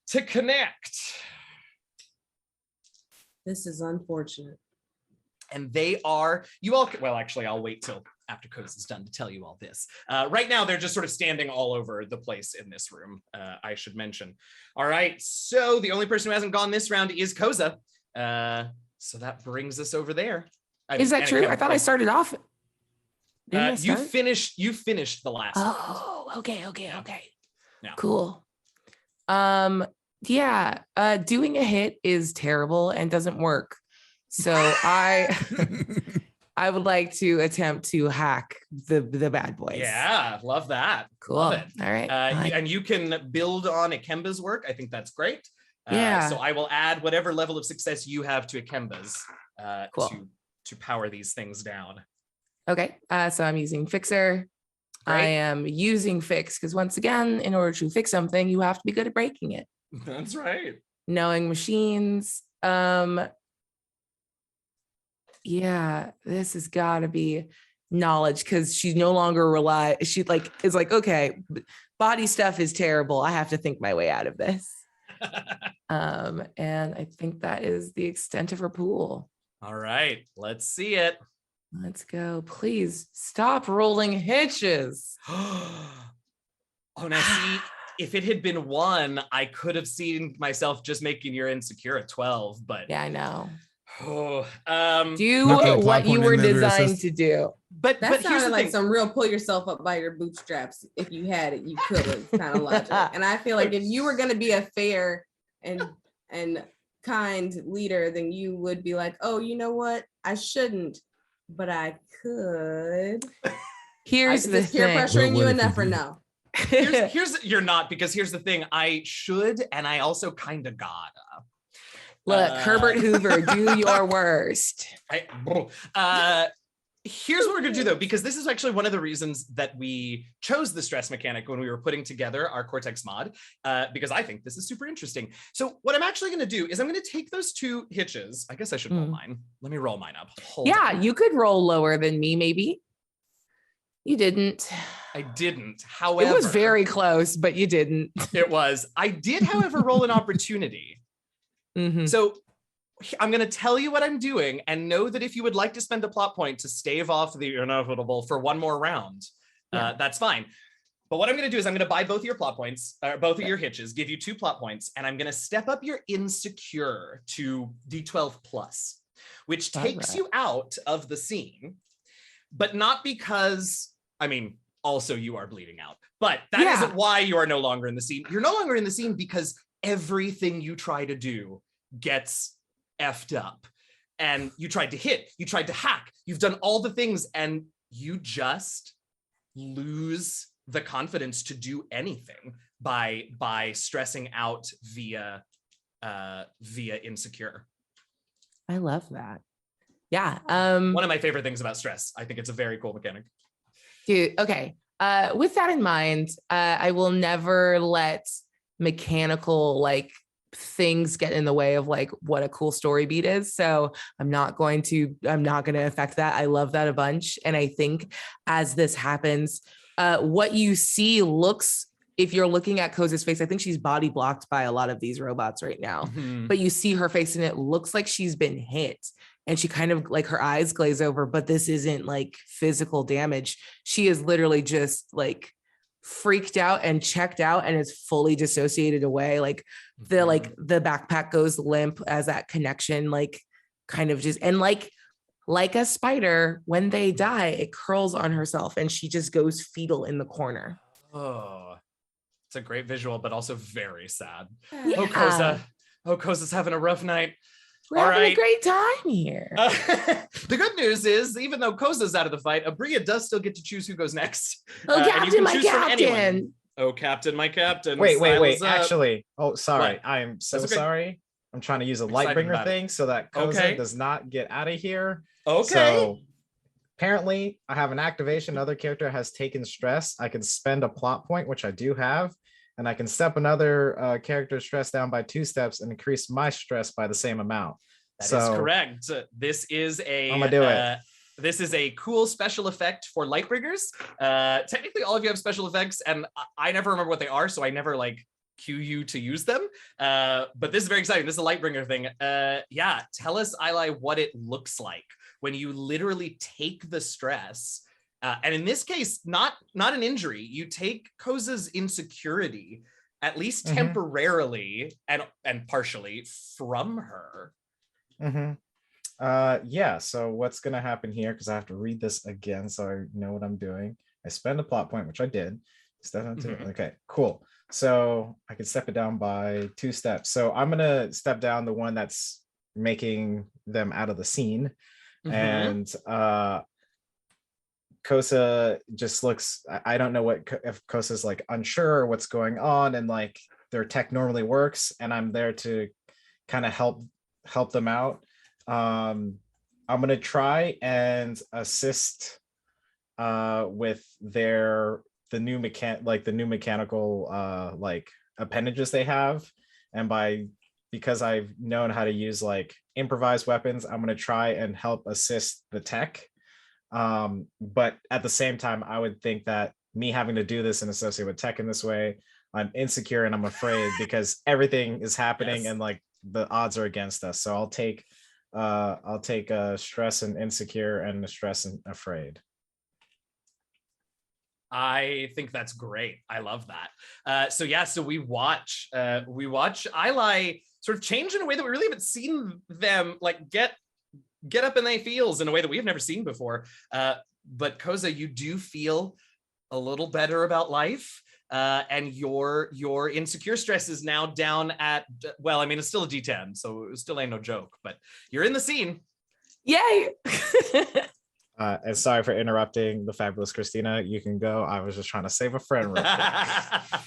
to connect. This is unfortunate. And they are, well, actually, I'll wait till after Koseh is done to tell you all this. Right now, they're just sort of standing all over the place in this room, I should mention. All right, so the only person who hasn't gone this round is Koseh. So that brings us over there. Is that true? I thought I started off. You finished the last round. Oh, okay. Yeah. Cool. Yeah, doing a hit is terrible and doesn't work. So I would like to attempt to hack the bad boys. Yeah, love that. Cool. Love it. All right. And you can build on Ikemba's work. I think that's great. Yeah. So I will add whatever level of success you have to Ikemba's Cool. to power these things down. Okay. So I'm using Fixer. Great. I am using Fix because once again, in order to fix something, you have to be good at breaking it. That's right. Knowing machines. Yeah, this has got to be knowledge because she no longer is like, okay, body stuff is terrible. I have to think my way out of this. And I think that is the extent of her pool. All right, let's see it. Let's go. Please stop rolling hitches. Oh, now see, if it had been 1, I could have seen myself just making your insecure a 12, but Yeah, I know. oh, Do Not gonna what plop you one were in there to designed assist. to do. but That here's the sounded like thing. some real pull yourself up by your bootstraps. If you had it, you could have kind of logic. And I feel like if you were going to be a fair and kind leader, then you would be like, oh, you know what? I shouldn't, but I could. Here's the Is peer thing. pressuring What you if you enough or do? no? You're not, because here's the thing. I should, and I also kind of gotta. Look, Herbert Hoover, do your worst. Here's what we're gonna do though, because this is actually one of the reasons that we chose the stress mechanic when we were putting together our Cortex mod, because I think this is super interesting. So what I'm actually gonna do is I'm gonna take those 2 hitches. I guess I should roll mine. Let me roll mine up. Hold Yeah, on. you could roll lower than me, maybe. You didn't. I didn't. However, It was very close, but you didn't. It was. I did, however, roll an opportunity. Mhm. So I'm going to tell you what I'm doing, and know that if you would like to spend a plot point to stave off the inevitable for 1 more round, that's fine. But what I'm going to do is I'm going to buy both of your plot points, both of your hitches, give you 2 plot points, and I'm going to step up your insecure to D12 plus. which All takes right. you out of the scene, but not because, I mean, also you are bleeding out, but that Yeah. isn't why you are no longer in the scene. You're no longer in the scene because everything you try to do gets effed up. And you tried to hit, you tried to hack, you've done all the things, and you just lose the confidence to do anything by stressing out via insecure. I love that. Yeah. One of my favorite things about stress. I think it's a very cool mechanic. Dude, okay. With that in mind, I will never let mechanical like things get in the way of like what a cool story beat is. So I'm not going to affect that. I love that a bunch. And I think as this happens, what you see looks, if you're looking at Koseh's face, I think she's body blocked by a lot of these robots right now, but you see her face and it looks like she's been hit. And she kind of like her eyes glaze over, but this isn't like physical damage. She is literally just like freaked out and checked out and is fully dissociated away. Like the backpack goes limp as that connection, like kind of just, and like a spider, when they die, it curls on herself and she just goes fetal in the corner. Oh, it's a great visual, but also very sad. Yeah. Oh, Koseh. Oh, Koseh's having a rough night. We're All having right. a great time here. The good news is, even though Koseh's out of the fight, Abria does still get to choose who goes next. Oh, And you Captain, can my choose from anyone. Captain. Oh, Captain, my Captain. Wait. Silas up. Actually, sorry. What? I am so That's okay. sorry. I'm trying to use a Excited Lightbringer about it. thing so that Koseh Okay. does not get out of here. Okay. So apparently, I have an activation. Another character has taken stress. I can spend a plot point, which I do have, and I can step another character's stress down by 2 steps and increase my stress by the same amount. That is correct. This is I'm gonna do it. This is a cool special effect for Lightbringers. Technically, all of you have special effects, and I never remember what they are, so I never like cue you to use them. But this is very exciting. This is a Lightbringer thing. Yeah, tell us, Ilay, what it looks like when you literally take the stress. And in this case, not an injury. You take Koseh's insecurity, at least temporarily and partially, from her. Yeah, so what's gonna happen here, because I have to read this again so I know what I'm doing. I spend a plot point, which I did. Okay, cool. So I can step it down by 2 steps. So I'm gonna step down the one that's making them out of the scene. And Koseh just looks, I don't know if Koseh's like unsure what's going on, and like their tech normally works, and I'm there to kind of help them out. I'm gonna try and assist with the new mechanical like appendages they have, and because I've known how to use like improvised weapons, I'm gonna try and help assist the tech. But at the same time, I would think that me having to do this and associate with tech in this way, I'm insecure and I'm afraid because everything is happening and like the odds are against us. So I'll take stress and insecure and stress and afraid. I think that's great. I love that. So we watch Ilay sort of change in a way that we really haven't seen them like get up in their feels in a way that we've never seen before. But Koseh, you do feel a little better about life. And your insecure stress is now down at, well, I mean, it's still a D10, so it still ain't no joke, but you're in the scene. Yay. And sorry for interrupting the fabulous Christina. You can go. I was just trying to save a friend real quick.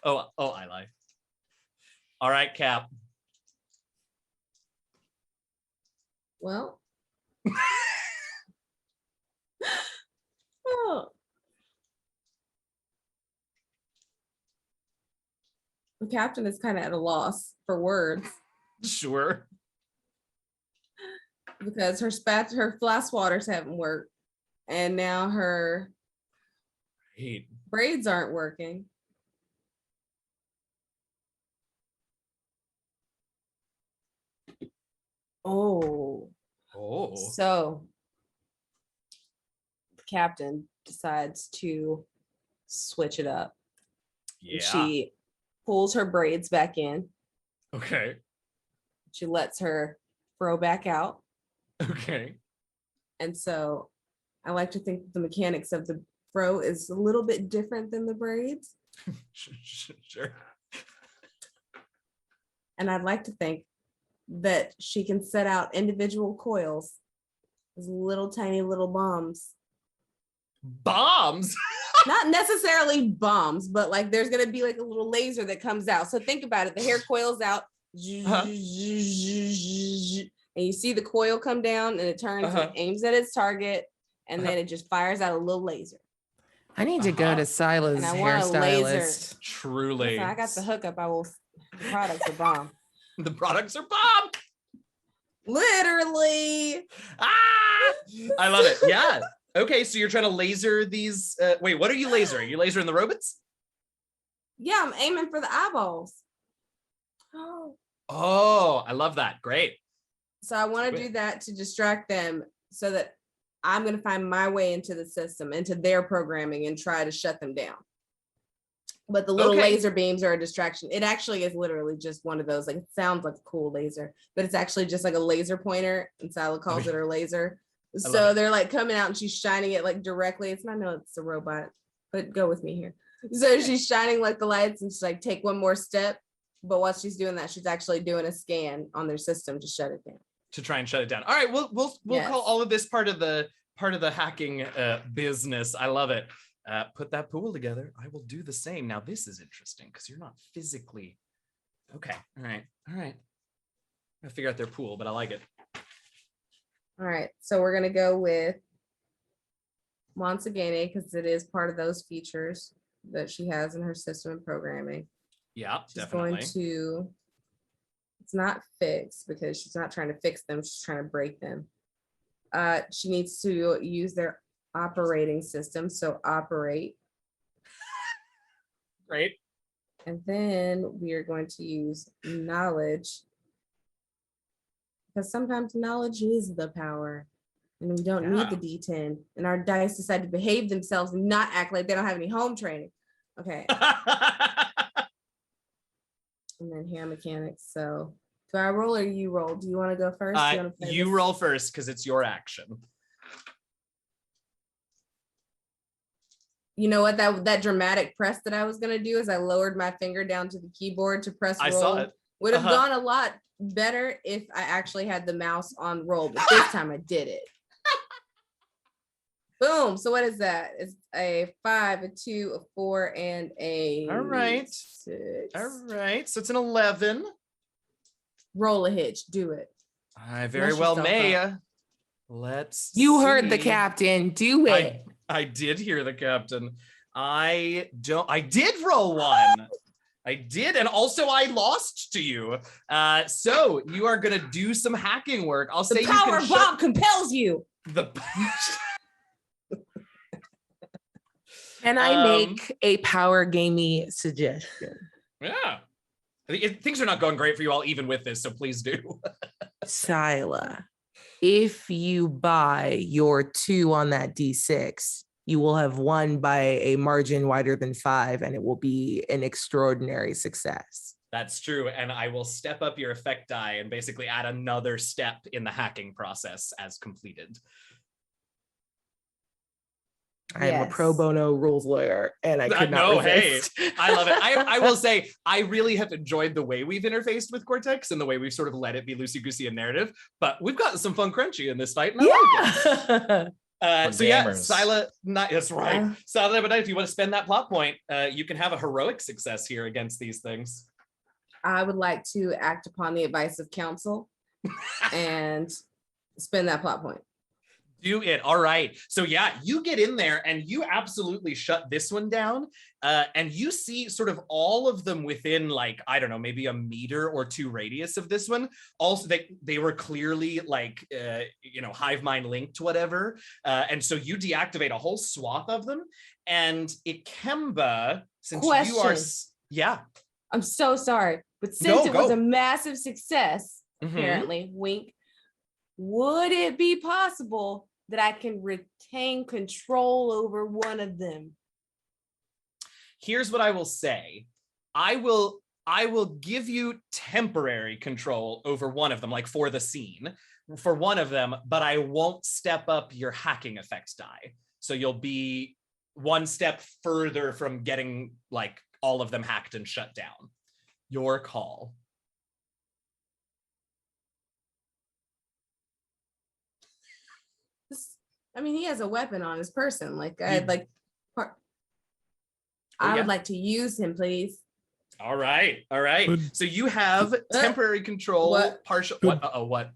oh, Ilay. All right, Cap. Well. Oh. The captain is kind of at a loss for words. Sure. Because her flask waters haven't worked, and now her braids aren't working. Oh. So the captain decides to switch it up. Yeah. She pulls her braids back in. Okay. She lets her fro back out. Okay. And so I like to think the mechanics of the fro is a little bit different than the braids. Sure. And I'd like to think that she can set out individual coils as little tiny little bombs. Bombs? Not necessarily bombs, but like there's gonna be like a little laser that comes out. So think about it. The hair coils out, Uh-huh. and you see the coil come down and it turns and aims at its target, and then it just fires out a little laser. I need to go to Sila's And I want a hairstylist. Truly. Listen, I got the hookup. The products are bomb. The products are bomb. Literally. Ah! I love it. Yeah. Okay, so you're trying to laser these. Wait, what are you lasering? You lasering the Robits? Yeah, I'm aiming for the eyeballs. Oh, I love that. Great. So I want to do that to distract them so that I'm going to find my way into the system, into their programming, and try to shut them down. But the little laser beams are a distraction. It actually is literally just one of those, like, it sounds like a cool laser, but it's actually just like a laser pointer, and Sila calls it her laser. So they're like coming out and she's shining it like directly. It's a robot, but go with me here. So she's shining like the lights and she's like, take one more step. But while she's doing that, she's actually doing a scan on their system to shut it down. To try and shut it down. All right, we'll call all of this part of the hacking business. I love it. Put that pool together. I will do the same. Now this is interesting because you're not physically. Okay. All right. I figure out their pool, but I like it. All right. So we're gonna go with Monsagene because it is part of those features that she has in her system and programming. Yeah, she's definitely. Going to. It's not fix because she's not trying to fix them. She's trying to break them. She needs to use their operating system. So operate. Great. And then we are going to use knowledge. Because sometimes knowledge is the power. And we don't need the D10. And our dice decide to behave themselves and not act like they don't have any home training. Okay. And then hair mechanics. So do I roll or you roll? Do you want to go first? You roll first because it's your action. You know what? That dramatic press that I was gonna do is I lowered my finger down to the keyboard to press roll. I saw it. Would have gone a lot better if I actually had the mouse on roll, but this time I did it. Boom. So what is that? It's a 5, a 2, a 4, and a all right. 6. All right. So it's an 11. Roll a hitch. Do it. I very well may. Let's You heard the captain. Do it. I did hear the captain. I did roll 1. I did, and also I lost to you. So you are gonna do some hacking work. I'll say the power bomb compels you. Can I make a power gamey suggestion? Yeah. Things are not going great for you all, even with this, so please do. Sila, if you buy your 2 on that D6, you will have won by a margin wider than 5, and it will be an extraordinary success. That's true, and I will step up your effect die and basically add another step in the hacking process as completed. I am a pro bono rules lawyer, and I could not resist. Hey, I love it. I will say, I really have enjoyed the way we've interfaced with Cortex and the way we've sort of let it be loosey-goosey and narrative, but we've gotten some fun crunchy in this fight, and I like it. So yeah, Sila, that's right. Sila, but if you want to spend that plot point, you can have a heroic success here against these things. I would like to act upon the advice of counsel and spend that plot point. Do it. All right. So yeah, you get in there and you absolutely shut this one down. And you see sort of all of them within, like, I don't know, maybe a meter or 2 radius of this one. Also, they were clearly like, hive mind linked, whatever. And so you deactivate a whole swath of them. And Ikemba, since you are, yeah. I'm so sorry, but since it was a massive success, apparently, wink, would it be possible that I can retain control over one of them? Here's what I will say. I will I will give you temporary control over one of them, like for the scene, for one of them, but I won't step up your hacking effect die. So you'll be one step further from getting like all of them hacked and shut down. Your call. I mean, he has a weapon on his person. Like, I would like to use him, please. All right. So you have temporary control, What? partial. Could- What?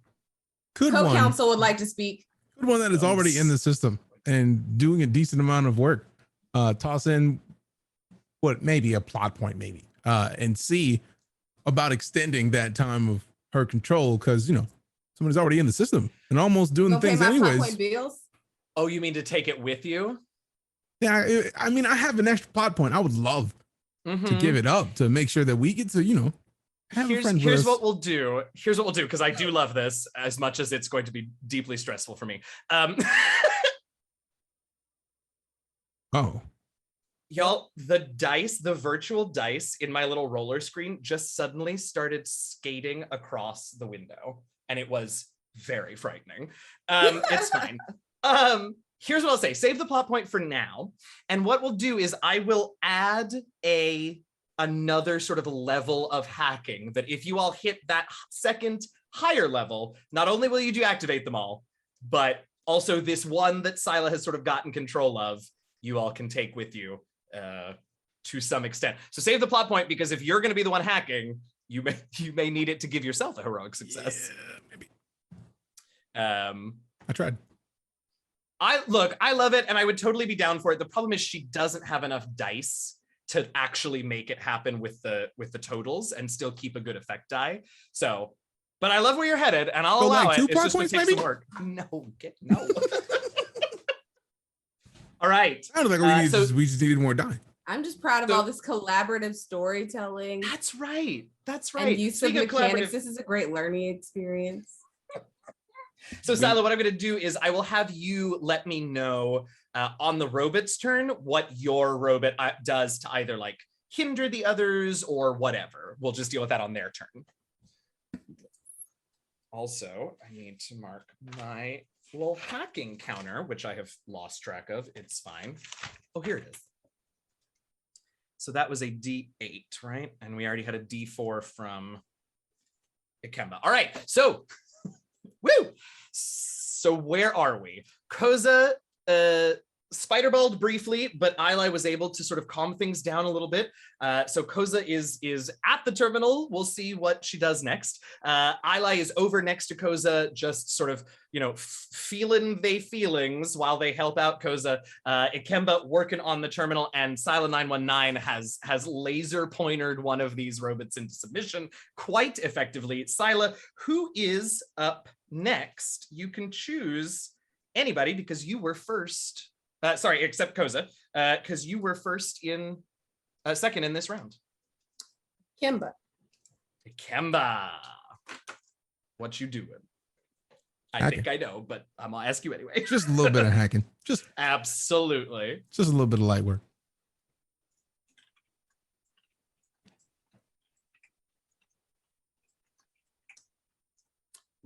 Could one Co-counsel would like to speak. that is already in the system and doing a decent amount of work, toss in maybe a plot point, and see about extending that time of her control, because somebody's already in the system and almost doing Gonna pay things my plot point anyways. bills. Oh, you mean to take it with you? Yeah, I mean, I have an extra plot point. I would love to give it up to make sure that we get to have a friend with Here's us. what we'll do. Because I do love this as much as it's going to be deeply stressful for me. Oh, Y'all, the virtual dice in my little roller screen just suddenly started skating across the window, and it was very frightening. It's fine. Here's what I'll say. Save the plot point for now. And what we'll do is I will add another sort of level of hacking that if you all hit that second higher level, not only will you deactivate them all, but also this one that Sila has sort of gotten control of, you all can take with you to some extent. So save the plot point, because if you're going to be the one hacking, you may need it to give yourself a heroic success. yeah, maybe. I tried. I love it, and I would totally be down for it. The problem is she doesn't have enough dice to actually make it happen with the totals and still keep a good effect die. So, but I love where you're headed, and I'll allow it. It's just going to take some work. No. All right. Sounded like we just needed more die. I'm just proud of all this collaborative storytelling. That's right. And use of mechanics. This is a great learning experience. So, Sila, what I'm going to do is I will have you let me know on the Robits' turn what your robot does to either like hinder the others or whatever. We'll just deal with that on their turn. Also, I need to mark my little hacking counter, which I have lost track of. It's fine. Oh, here it is. So that was a D8, right? And we already had a D4 from Ikemba. All right, so woo! So where are we? Koseh spiderballed briefly, but Ilay was able to sort of calm things down a little bit. So Koseh is at the terminal. We'll see what she does next. Ilay is over next to Koseh, just sort of, feeling they feelings while they help out Koseh. Ikemba working on the terminal, and Sila 919 has laser pointered one of these robots into submission quite effectively. Sila, who is up next? You can choose anybody because you were first. Except Koseh, because you were second in this round. Ikemba. What you doing? I think I know, but I'm gonna ask you anyway. Just a little bit of hacking. Just absolutely. Just a little bit of light work.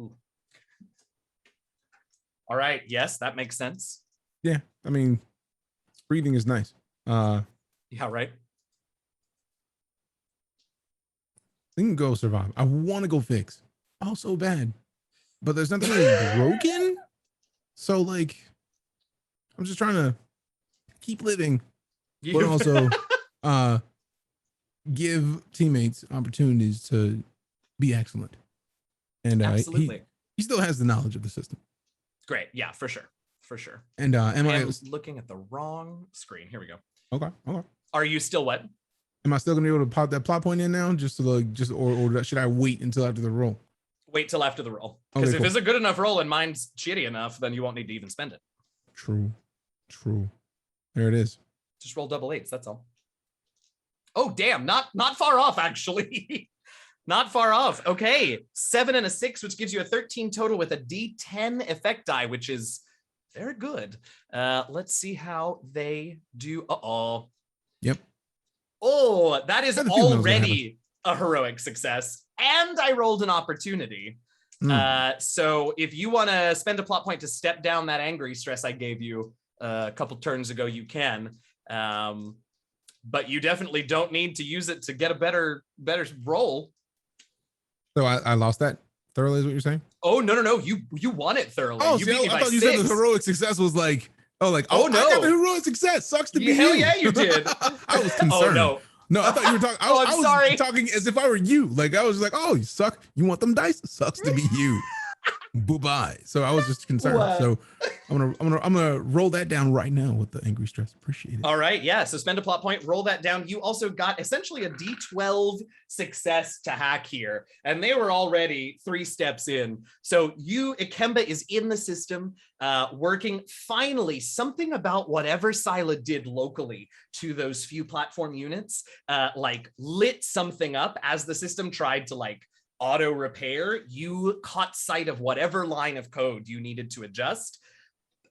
Ooh. All right. Yes, that makes sense. Yeah, I mean, breathing is nice. Yeah, right. We can go survive. I want to go fix. Oh, so bad. But there's nothing really broken. So, like, I'm just trying to keep living, but also give teammates opportunities to be excellent. And absolutely. He still has the knowledge of the system. Great. Yeah, for sure. For sure. And I was looking at the wrong screen. Here we go. Okay. Are you still what? Am I still gonna be able to pop that plot point in now? Or should I wait until after the roll? Wait till after the roll. Because if it's a good enough roll and mine's shitty enough, then you won't need to even spend it. True. There it is. Just roll double eights, that's all. Oh damn, not far off actually. Not far off. Okay, 7 and a 6, which gives you a 13 total with a D10 effect die, which is very good. Let's see how they do. Uh-oh. Yep. Oh, that is already a heroic success, and I rolled an opportunity. So if you want to spend a plot point to step down that angry stress I gave you a couple turns ago, you can. But you definitely don't need to use it to get a better roll. So I lost that thoroughly, is what you're saying? Oh, no. You won it thoroughly. Oh, you see, beat me I by thought you 6. said the heroic success was like, no. I got the heroic success. Sucks to be Hell you. yeah, you did. I was concerned. Oh, no. No, I thought you were talking. I was sorry. talking as if I were you. Like I was like, oh, you suck. You want them dice? Sucks to be you. Bye. So I was just concerned. What? So I'm gonna roll that down right now with the angry stress. Appreciate it. All right, yeah. So spend a plot point, roll that down. You also got essentially a D12 success to hack here, and they were already 3 steps in. So Ikemba is in the system, working. Finally, something about whatever Scylla did locally to those few platform units, like lit something up as the system tried to like auto repair. You caught sight of whatever line of code you needed to adjust,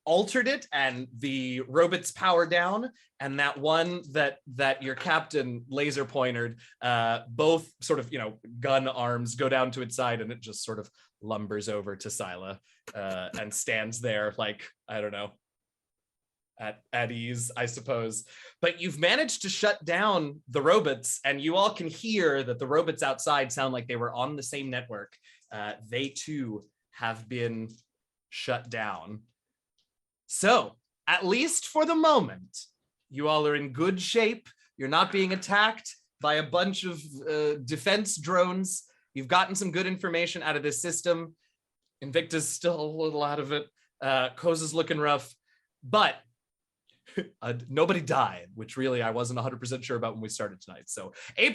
altered it, and the Robits power down, and that one that your captain laser pointed, both sort of, gun arms go down to its side, and it just sort of lumbers over to Scylla and stands there like, I don't know, at ease, I suppose. But you've managed to shut down the Robits, and you all can hear that the Robits outside sound like they were on the same network. They too have been shut down. So, at least for the moment, you all are in good shape. You're not being attacked by a bunch of defense drones. You've gotten some good information out of this system. Invicta's still a little out of it. Koseh's looking rough. But nobody died, which really I wasn't 100% sure about when we started tonight. So A+,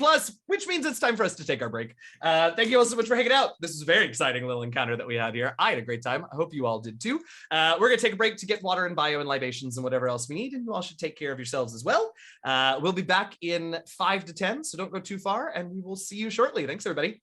which means it's time for us to take our break. Thank you all so much for hanging out. This is a very exciting little encounter that we had here. I had a great time. I hope you all did too. We're going to take a break to get water and bio and libations and whatever else we need, and you all should take care of yourselves as well. We'll be back in 5 to 10, so don't go too far, and we will see you shortly. Thanks, everybody.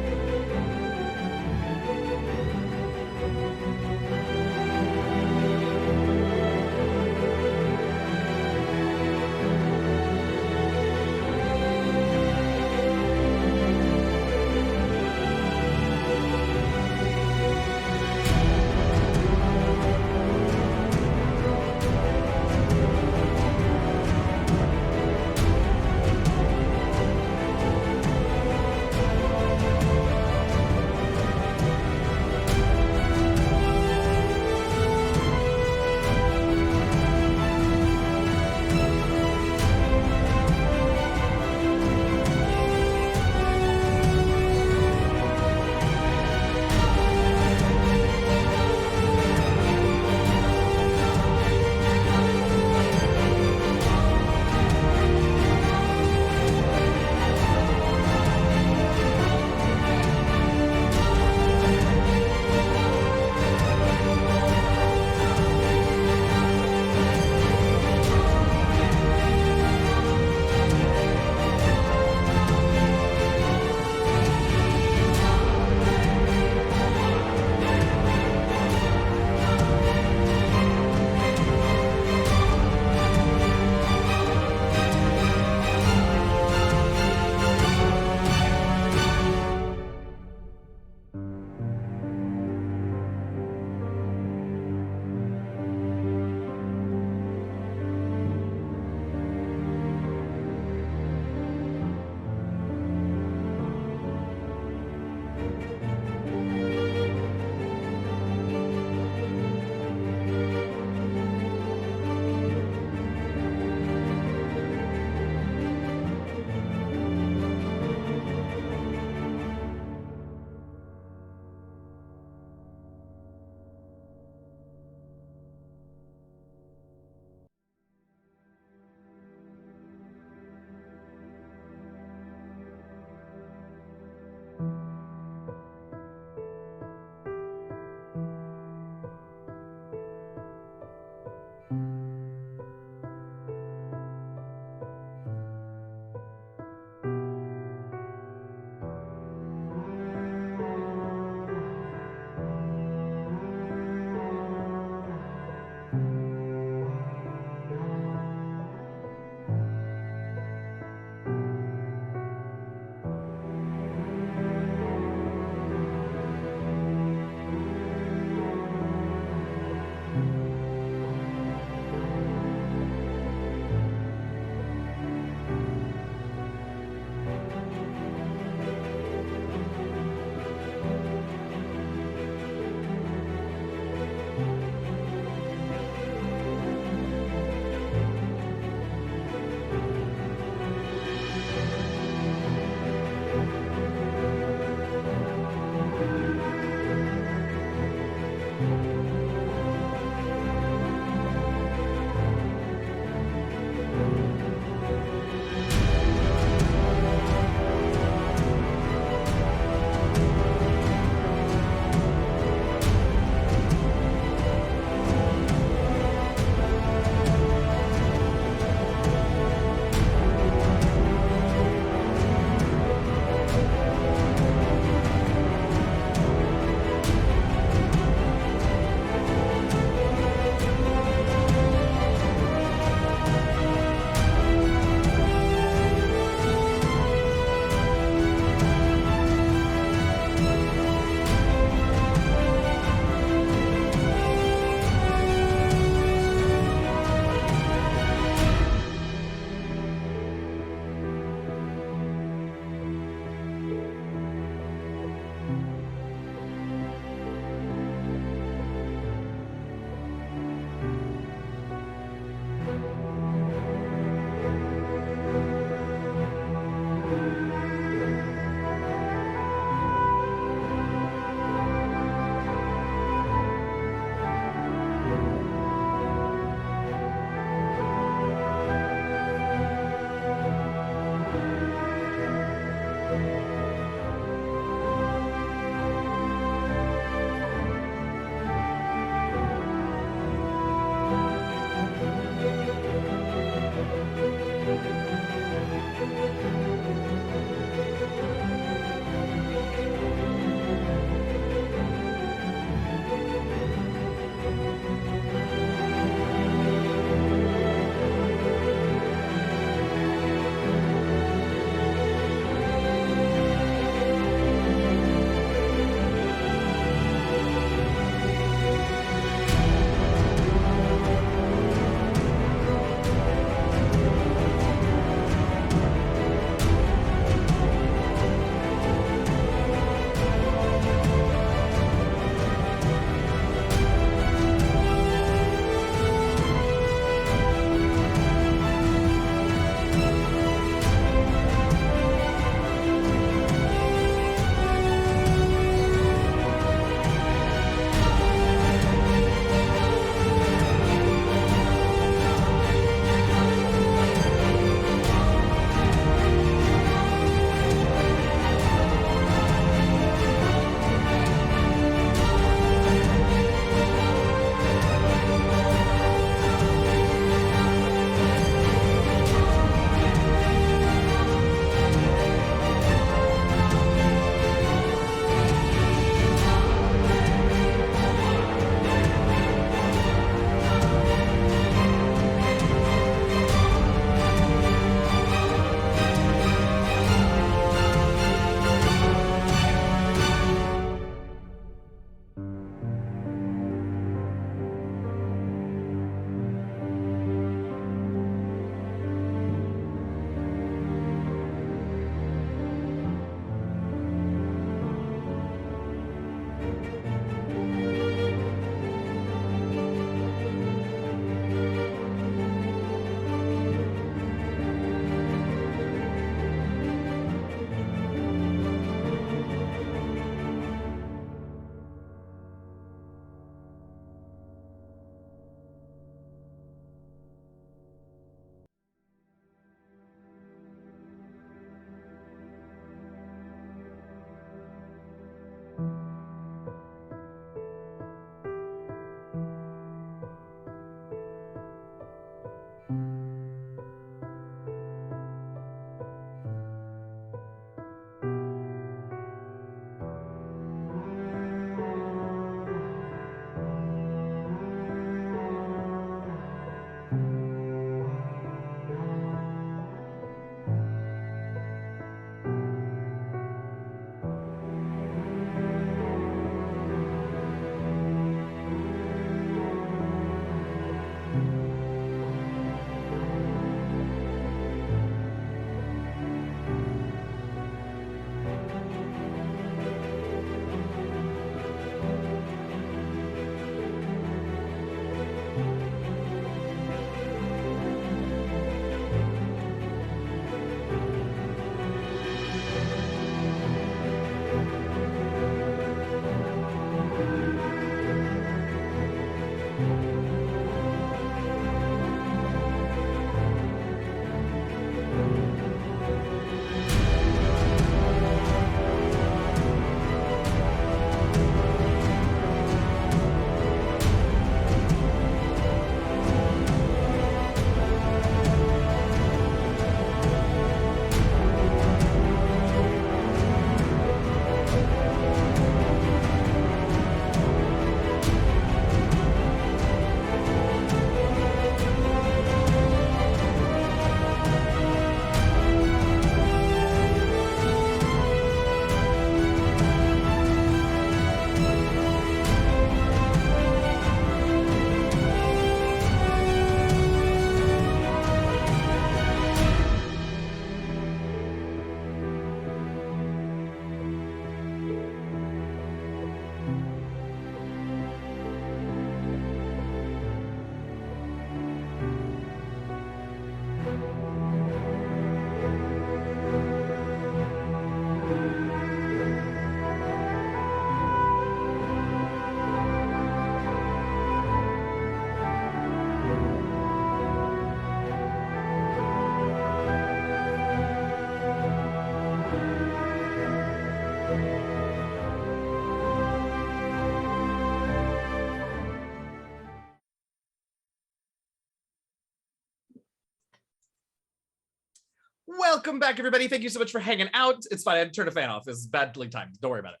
Welcome back, everybody. Thank you so much for hanging out. It's fine. I had to turn a fan off. It's badly timed. Don't worry about it.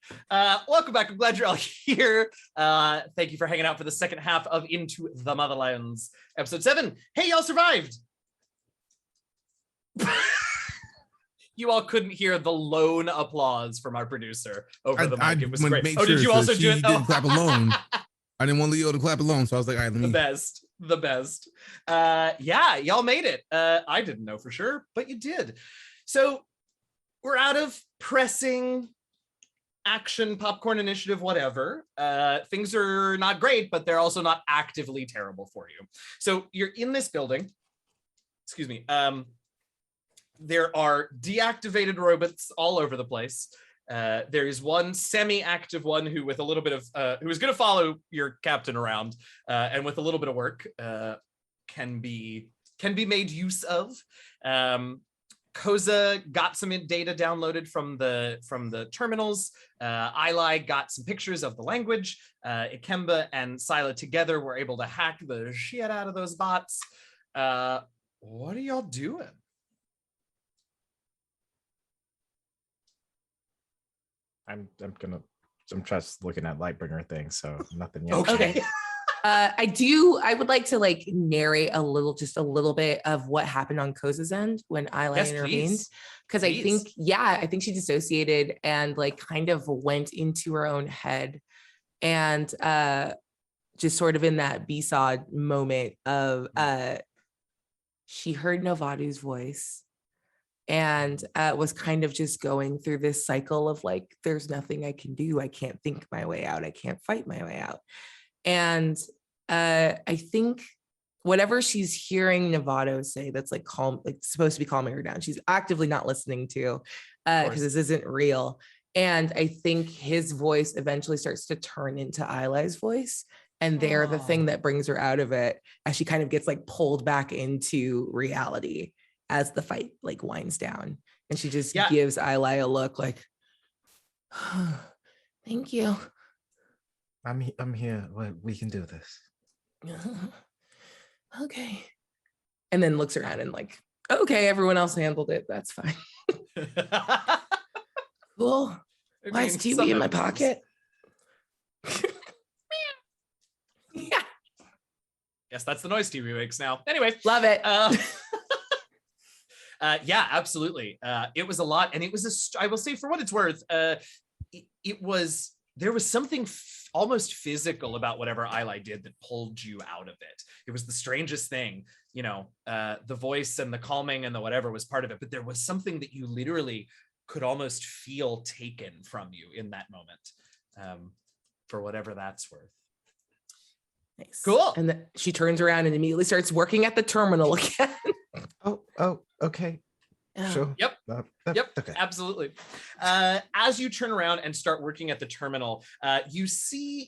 Welcome back. I'm glad you're all here. Thank you for hanging out for the second half of Into the Motherlands, episode 7. Hey, y'all survived. You all couldn't hear the lone applause from our producer over the mic. It was great. Oh, did you also do it? Didn't clap alone. I didn't want Leo to clap alone, so I was like, all right, let me. The best. Yeah, y'all made it. I didn't know for sure, but you did. So we're out of pressing action, popcorn initiative, whatever. Things are not great, but they're also not actively terrible for you. So you're in this building. Excuse me. There are deactivated Robits all over the place. There is one semi-active one who, with a little bit of, who is going to follow your captain around, and with a little bit of work, can be made use of. Koseh got some data downloaded from the terminals. Ilay got some pictures of the language. Ikemba and Sila together were able to hack the shit out of those bots. What are y'all doing? I'm just looking at Lightbringer things, so nothing yet. Okay. I would like to like narrate just a little bit of what happened on Koseh's end when Ilay intervened. Because I think she dissociated and like kind of went into her own head and just sort of in that B-sod moment of she heard Novadu's voice and was kind of just going through this cycle of like, there's nothing I can do. I can't think my way out. I can't fight my way out. And I think whatever she's hearing Novado say that's like calm, like supposed to be calming her down, she's actively not listening to because this isn't real. And I think his voice eventually starts to turn into Ilay's voice. And they're the thing that brings her out of it as she kind of gets like pulled back into reality as the fight like winds down. And she just gives Ilay a look like, oh, thank you. I'm here. We can do this. Okay. And then looks around and like, okay, everyone else handled it. That's fine. Cool. Why is TV in my pocket? Yeah. Yes, that's the noise TV makes now. Anyway. Love it. Yeah, absolutely. It was a lot, and it was I will say, for what it's worth, there was something almost physical about whatever Ilay did that pulled you out of it. It was the strangest thing, you know. The voice and the calming and the whatever was part of it, but there was something that you literally could almost feel taken from you in that moment, for whatever that's worth. Nice. Cool. And then she turns around and immediately starts working at the terminal again. Oh, okay. Sure. Yep. Yep. Okay. Absolutely. As you turn around and start working at the terminal, you see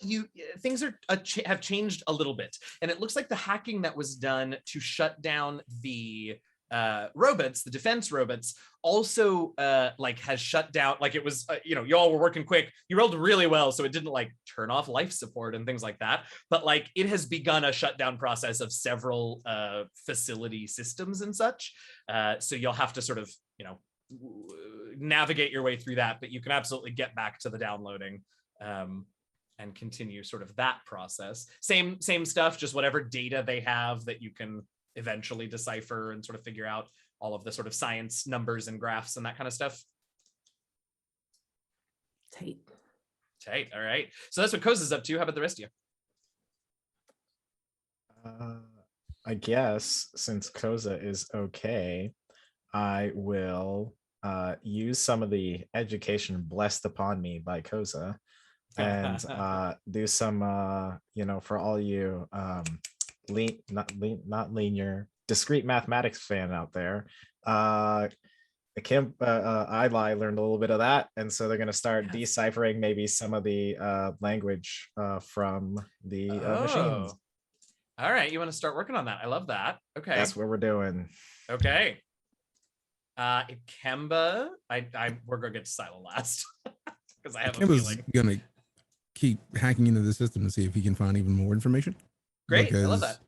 things have changed a little bit, and it looks like the hacking that was done to shut down the Robits, the defense Robits, also like has shut down. Like it was, you all were working quick. You rolled really well, so it didn't like turn off life support and things like that. But like it has begun a shutdown process of several facility systems and such. So you'll have to sort of navigate your way through that. But you can absolutely get back to the downloading and continue sort of that process. Same stuff, just whatever data they have that you can eventually decipher and sort of figure out all of the sort of science numbers and graphs and that kind of stuff. Tight. All right. So that's what Koseh's up to. How about the rest of you? I guess since Koseh is okay, I will use some of the education blessed upon me by Koseh and do some, for all you not linear, discrete mathematics fan out there. Ilay learned a little bit of that, and so they're going to start deciphering maybe some of the language from the machines. All right, you want to start working on that? I love that. Okay, that's what we're doing. Okay. Ikemba, we're gonna get to Sila last because I have a feeling gonna keep hacking into the system to see if he can find even more information. Great, I love that.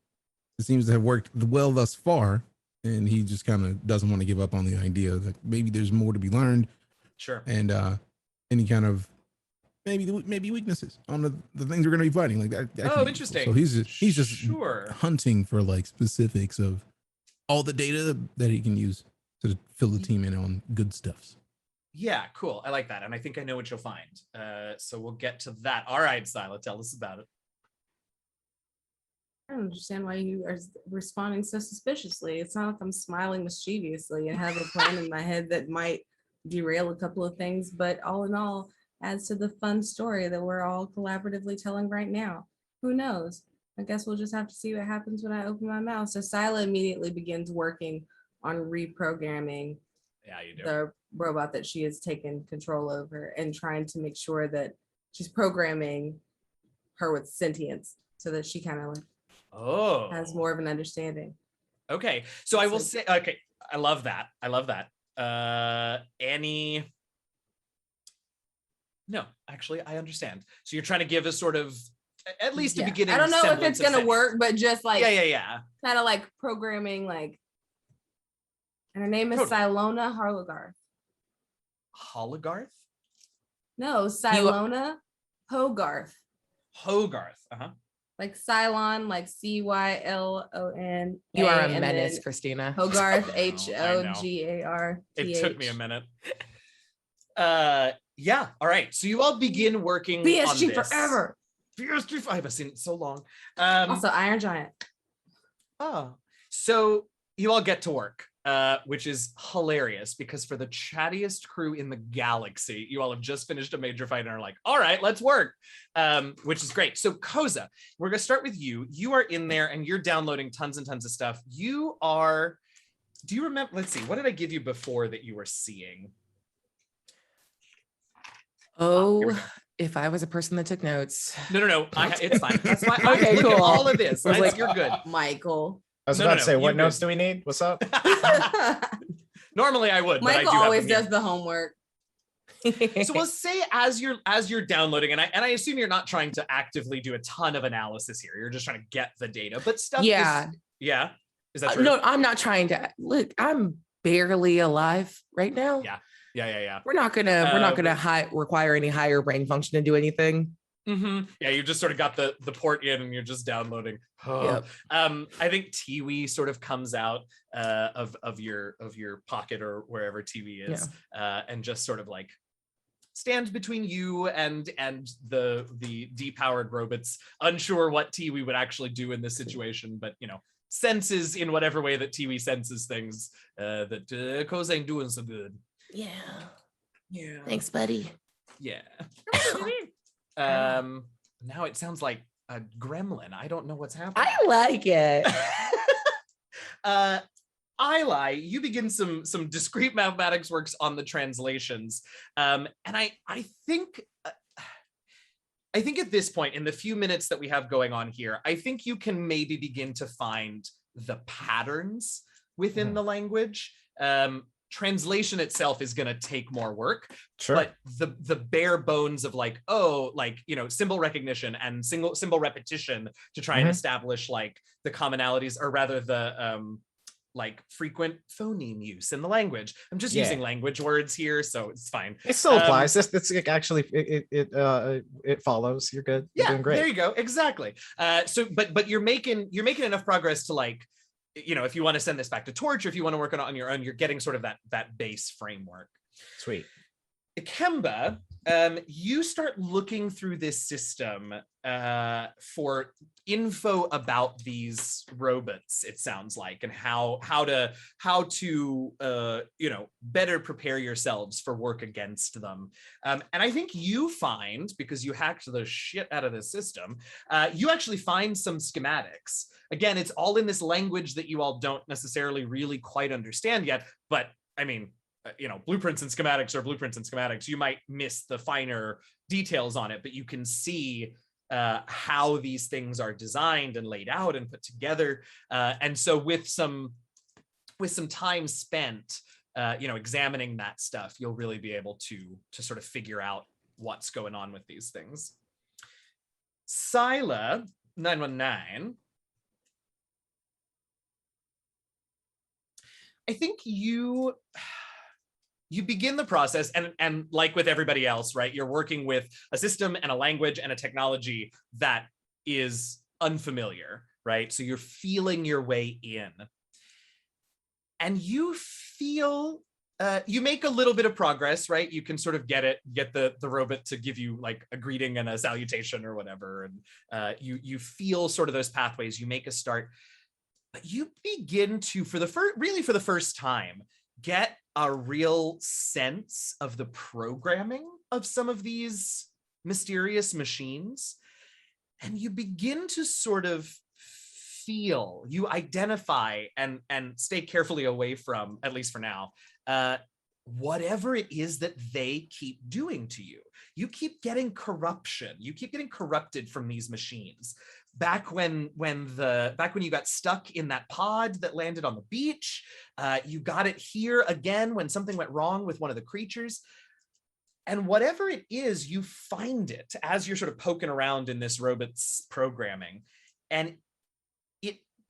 It seems to have worked well thus far. and he just kind of doesn't want to give up on the idea that maybe there's more to be learned, Sure. and any kind of maybe weaknesses on the things we're going to be fighting like that. Oh, could be interesting. useful. So he's just Sure. hunting for like specifics of all the data that he can use to fill the team in on good stuffs. Yeah, cool. I like that. And I think I know what you'll find. So we'll get to that. All right, Sila, tell us about it. I don't understand why you are responding so suspiciously. It's not like I'm smiling mischievously and have a plan in my head that might derail a couple of things, but all in all, adds to the fun story that we're all collaboratively telling right now. Who knows? I guess we'll just have to see what happens when I open my mouth. So Sila immediately begins working on reprogramming the robot that she has taken control over and trying to make sure that she's programming her with sentience so that she kind of like has more of an understanding. Okay. So I will say, okay, I love that. I love that. No, actually, I understand. So you're trying to give a sort of, at least the beginning. I don't know if it's gonna work, but just like kind of like programming, like. And her name is Silona Harlogarth. Hologarth? No, Silona Hogarth. Hogarth. Like Cylon, like Cylon. You are a menace, Christina. Hogarth, Hogarth. It took me a minute. Yeah. All right. So you all begin working BSG on this. forever. BSG. I haven't seen it so long. Also, Iron Giant. Oh, so you all get to work, which is hilarious because for the chattiest crew in the galaxy, you all have just finished a major fight and are like, all right, let's work, which is great. So Koseh, we're going to start with you. You are in there and you're downloading tons and tons of stuff. You are, do you remember, let's see, what did I give you before that you were seeing? Oh, if I was a person that took notes. No. It's fine. That's why I okay, look cool. at all of this. You're good. Michael. I was about to say, what notes do we need? What's up? Normally I would. Michael but I do always does the homework. So we'll say as you're downloading, and I assume you're not trying to actively do a ton of analysis here. You're just trying to get the data, but stuff. Yeah. Is that true? No, I'm not trying to. Look, I'm barely alive right now. Yeah. We're not gonna require any higher brain function to do anything. Mm-hmm. Yeah, you just sort of got the port in and you're just downloading. Yep. I think Tiwi sort of comes out of your pocket or wherever Tiwi is, and just sort of like stands between you and the depowered Robits, unsure what Tiwi would actually do in this situation, but senses in whatever way that Tiwi senses things that Koseh ain't doing so good. Yeah. Thanks, buddy. Yeah. Now it sounds like a gremlin. I don't know what's happening. I like it. Ilay, you begin some discrete mathematics works on the translations. And I think at this point, in the few minutes that we have going on here, I think you can maybe begin to find the patterns within the language. Translation itself is going to take more work, but the bare bones of symbol recognition and symbol repetition to try and establish like the commonalities, or rather the frequent phoneme use in the language. I'm just using language words here, so it's fine. It still applies. This actually it follows. You're good. You're doing great. There you go. Exactly. But you're making enough progress to like, if you want to send this back to Torch, or if you want to work on your own, you're getting sort of that base framework. Sweet. Ikemba, you start looking through this system for info about these robots, it sounds like, and how to better prepare yourselves for work against them. And I think you find, because you hacked the shit out of this system, you actually find some schematics. Again, it's all in this language that you all don't necessarily really quite understand yet, but I mean, blueprints and schematics are blueprints and schematics. You might miss the finer details on it, but you can see how these things are designed and laid out and put together. And so with some time spent, examining that stuff, you'll really be able to sort of figure out what's going on with these things. Sila 919. I think you begin the process, and like with everybody else, right? You're working with a system and a language and a technology that is unfamiliar, right? So you're feeling your way in. And you feel, you make a little bit of progress, right? You can sort of get the robot to give you like a greeting and a salutation or whatever. And you feel sort of those pathways, you make a start. But you begin to, for the first time, get a real sense of the programming of some of these mysterious machines. And you begin to sort of feel, you identify and stay carefully away from, at least for now, whatever it is that they keep doing to you. You keep getting corruption. You keep getting corrupted from these machines. Back when you got stuck in that pod that landed on the beach, you got it here again when something went wrong with one of the creatures. And whatever it is, you find it as you're sort of poking around in this robot's programming. And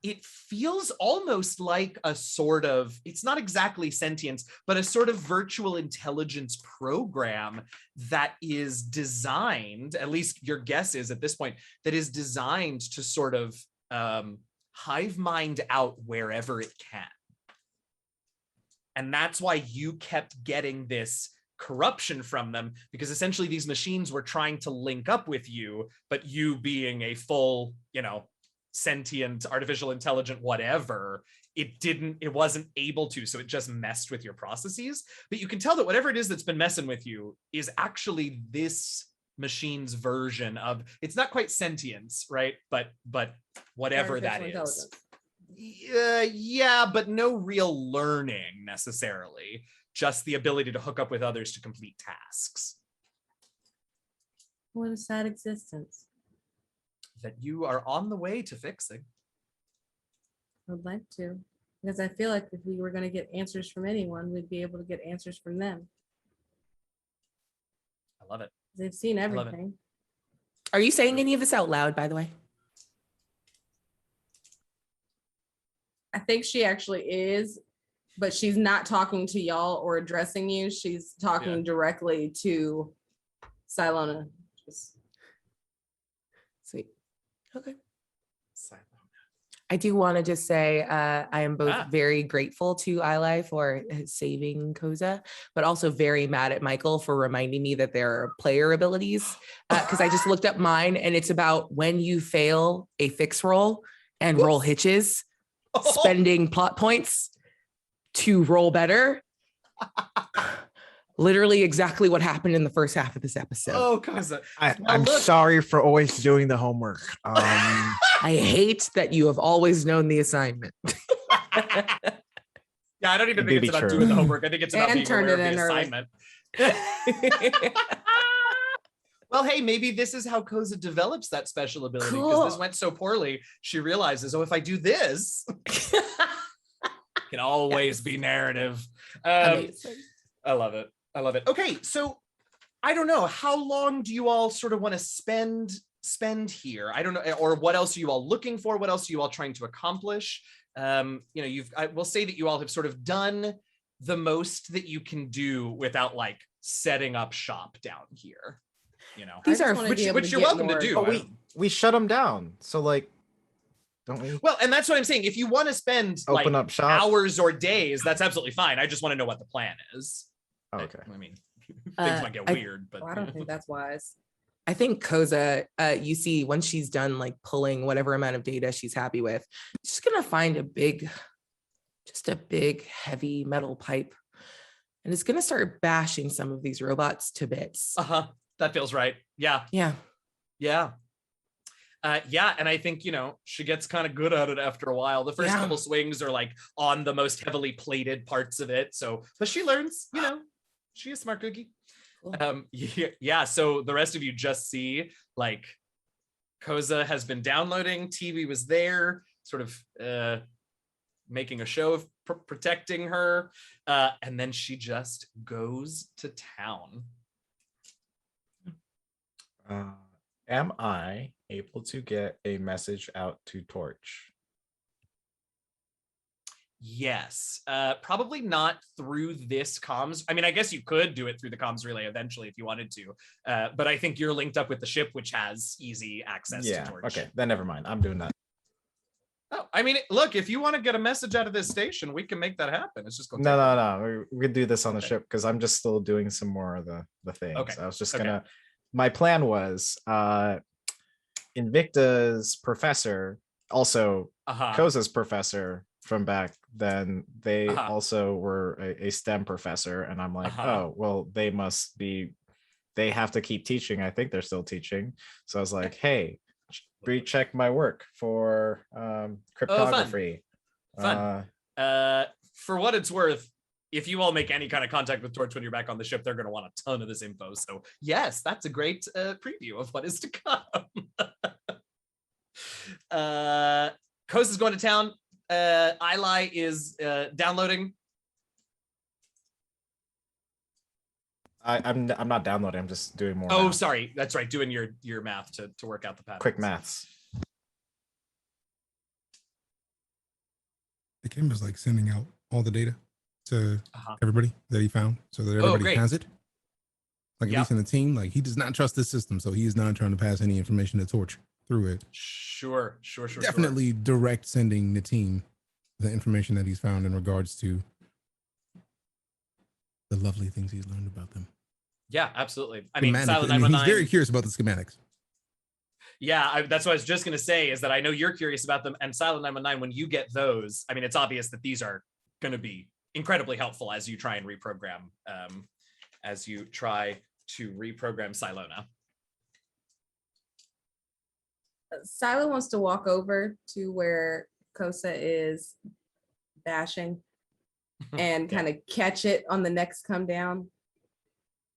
it feels almost like a sort of, it's not exactly sentience, but a sort of virtual intelligence program that is designed, at least your guess is at this point, that is designed to sort of hive mind out wherever it can. And that's why you kept getting this corruption from them, because essentially these machines were trying to link up with you, but you being a full, sentient, artificial intelligent, whatever, it wasn't able to, so it just messed with your processes. But you can tell that whatever it is that's been messing with you is actually this machine's version of, it's not quite sentience, right? But whatever that is. Yeah, but no real learning necessarily, just the ability to hook up with others to complete tasks. What a sad existence. That you are on the way to fixing. I'd like to, because I feel like if we were going to get answers from anyone, we'd be able to get answers from them. I love it. They've seen everything. Are you saying any of this out loud, by the way? I think she actually is, but she's not talking to y'all or addressing you. She's talking directly to Silona. Sweet. Okay. I do want to just say I am both very grateful to Ilay for saving Koseh, but also very mad at Michael for reminding me that there are player abilities, because I just looked up mine and it's about when you fail a fix roll and roll hitches, spending plot points to roll better. Literally exactly what happened in the first half of this episode. Oh, Koseh. I'm sorry for always doing the homework. I hate that you have always known the assignment. Yeah, I don't even think it's about doing the homework. I think it's about being aware of the assignment. Well, hey, maybe this is how Koseh develops that special ability, because this went so poorly. She realizes, if I do this, it can always be narrative. I love it. I love it. Okay, so I don't know. How long do you all sort of want to spend here? I don't know. Or what else are you all looking for? What else are you all trying to accomplish? I will say that you all have sort of done the most that you can do without like setting up shop down here. These are which you're welcome to do. But we shut them down. So like, don't we? Well, and that's what I'm saying. If you want to spend open up shop hours or days, that's absolutely fine. I just want to know what the plan is. Oh, okay. I mean, things might get weird, but I don't think that's wise. I think Koseh, you see, once she's done like pulling whatever amount of data she's happy with, she's gonna find a big heavy metal pipe, and it's gonna start bashing some of these robots to bits. That feels right. Yeah. And I think, she gets kind of good at it after a while. The first couple swings are like on the most heavily plated parts of it. But she learns, she's a smart cookie. Cool. So the rest of you just see like Koseh has been downloading, TV was there, sort of making a show of protecting her. And then she just goes to town. Am I able to get a message out to Torch? Yes, probably not through this comms. I mean, I guess you could do it through the comms relay eventually if you wanted to, but I think you're linked up with the ship, which has easy access to Torch. Okay, then never mind. I'm doing that. Oh, I mean, look, if you want to get a message out of this station, we can make that happen. It's just going. No. We could do this on the ship because I'm just still doing some more of the things. Okay. I was just gonna. My plan was Invicta's professor, also Koseh's professor from back then. They also were a STEM professor, and I'm like, oh well, they must be. They have to keep teaching. I think they're still teaching. So I was like, hey, recheck my work for cryptography. Fun. For what it's worth, if you all make any kind of contact with Torch when you're back on the ship, they're going to want a ton of this info. So yes, that's a great preview of what is to come. Koseh is going to town. Ilay is downloading. I'm not downloading. I'm just doing more. Oh, math. Sorry. That's right. Doing your math to work out the patterns. Quick maths. Ikemba's like sending out all the data to everybody that he found so that everybody has it. Like at least in the team, like he does not trust this system, so he is not trying to pass any information to Torch through it. Sure. Definitely direct sending the team the information that he's found in regards to the lovely things he's learned about them. Yeah, absolutely. I mean, Silent I mean, he's very curious about the schematics. Yeah, that's what I was just going to say, is that I know you're curious about them, and Silent 919, when you get those, I mean, it's obvious that these are going to be incredibly helpful as you try and reprogram, Silona. Silo wants to walk over to where Koseh is bashing and kind of catch it on the next come down,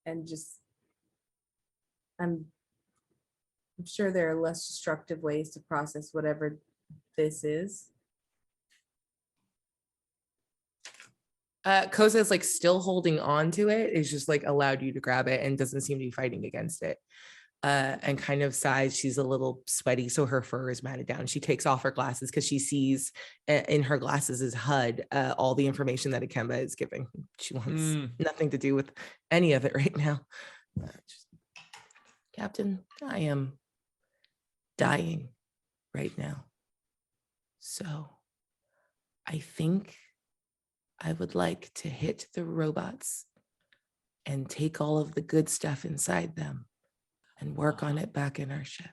and just I'm sure there are less destructive ways to process whatever this is. Koseh is like still holding on to it. It's just like allowed you to grab it and doesn't seem to be fighting against it. And kind of sighs. She's a little sweaty, so her fur is matted down. She takes off her glasses because she sees in her glasses is HUD all the information that Ikemba is giving. She wants nothing to do with any of it right now. Captain, I am dying right now. So I think I would like to hit the robots and take all of the good stuff inside them and work on it back in our ship.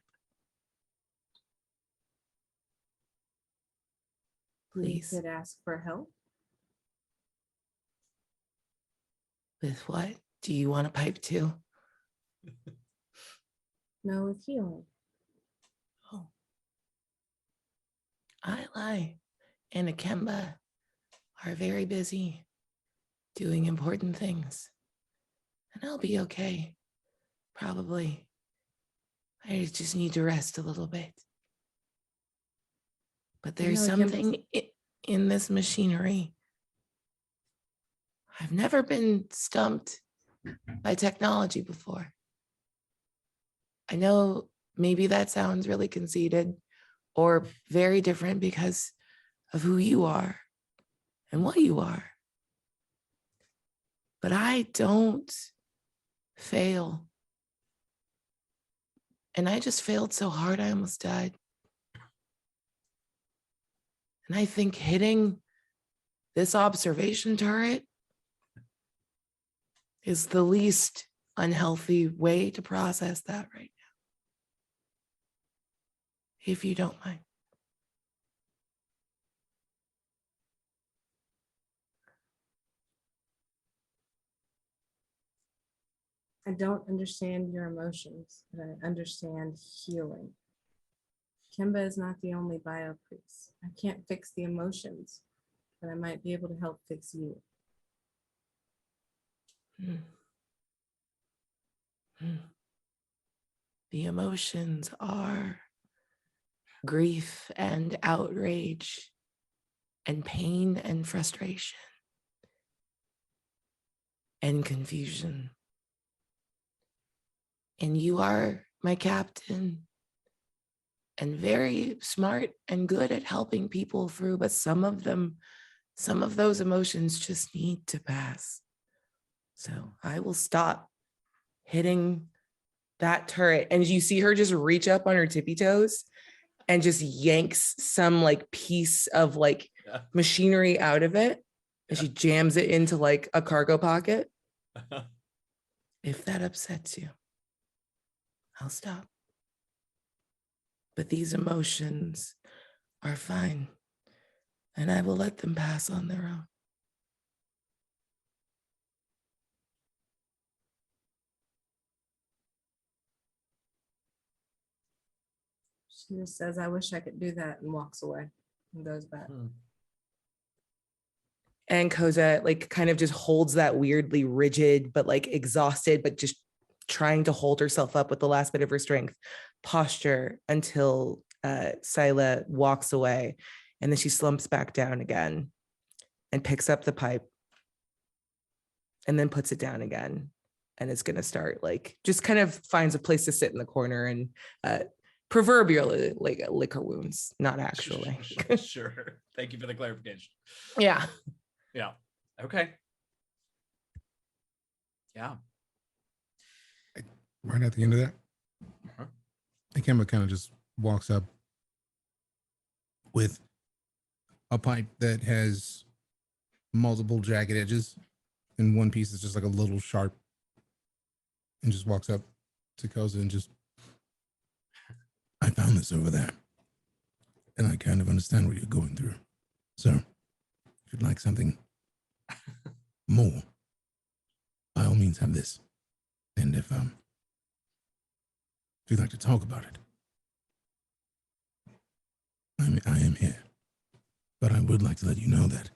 Please. You could ask for help. With what? Do you want a pipe too? No, with healing. Oh. Ilay and Ikemba are very busy doing important things. And I'll be okay, probably. I just need to rest a little bit. But there's something in this machinery. I've never been stumped by technology before. I know maybe that sounds really conceited or very different because of who you are and what you are. But I don't fail. And I just failed so hard, I almost died. And I think hitting this observation turret is the least unhealthy way to process that right now. If you don't mind. I don't understand your emotions, but I understand healing. Ikemba is not the only bio priest. I can't fix the emotions, but I might be able to help fix you. The emotions are grief and outrage and pain and frustration and confusion. And you are my captain and very smart and good at helping people through, but some of them some of those emotions just need to pass. So I will stop hitting that turret. And you see her just reach up on her tippy toes and just yanks some like piece of like machinery out of it. And she jams it into like a cargo pocket. If that upsets you, I'll stop. But these emotions are fine, and I will let them pass on their own. She just says, I wish I could do that, and walks away and goes back. And Koseh like kind of just holds that weirdly rigid, but like exhausted, but just trying to hold herself up with the last bit of her strength posture until Scylla walks away. And then she slumps back down again and picks up the pipe and then puts it down again. And it's going to start like, just kind of finds a place to sit in the corner and proverbially like lick her wounds, not actually. Sure. Thank you for the clarification. Yeah. Yeah. Okay. Yeah. Right at the end of that, Ikemba kind of just walks up with a pipe that has multiple jagged edges, and one piece is just like a little sharp, and just walks up to Koseh and just, I found this over there, and I kind of understand what you're going through. So, if you'd like something more, by all means have this. And if you'd like to talk about it, I am here. But I would like to let you know that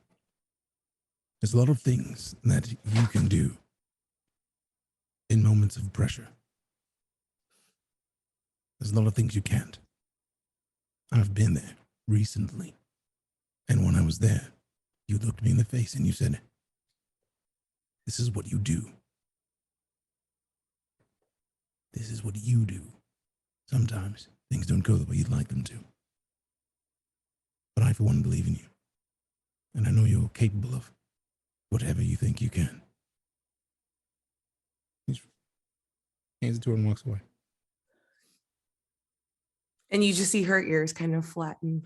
there's a lot of things that you can do in moments of pressure. There's a lot of things you can't. I've been there recently. And when I was there, you looked me in the face and you said, this is what you do. This is what you do. Sometimes things don't go the way you'd like them to. But I, for one, believe in you. And I know you're capable of whatever you think you can. He hands it to her and walks away. And you just see her ears kind of flatten.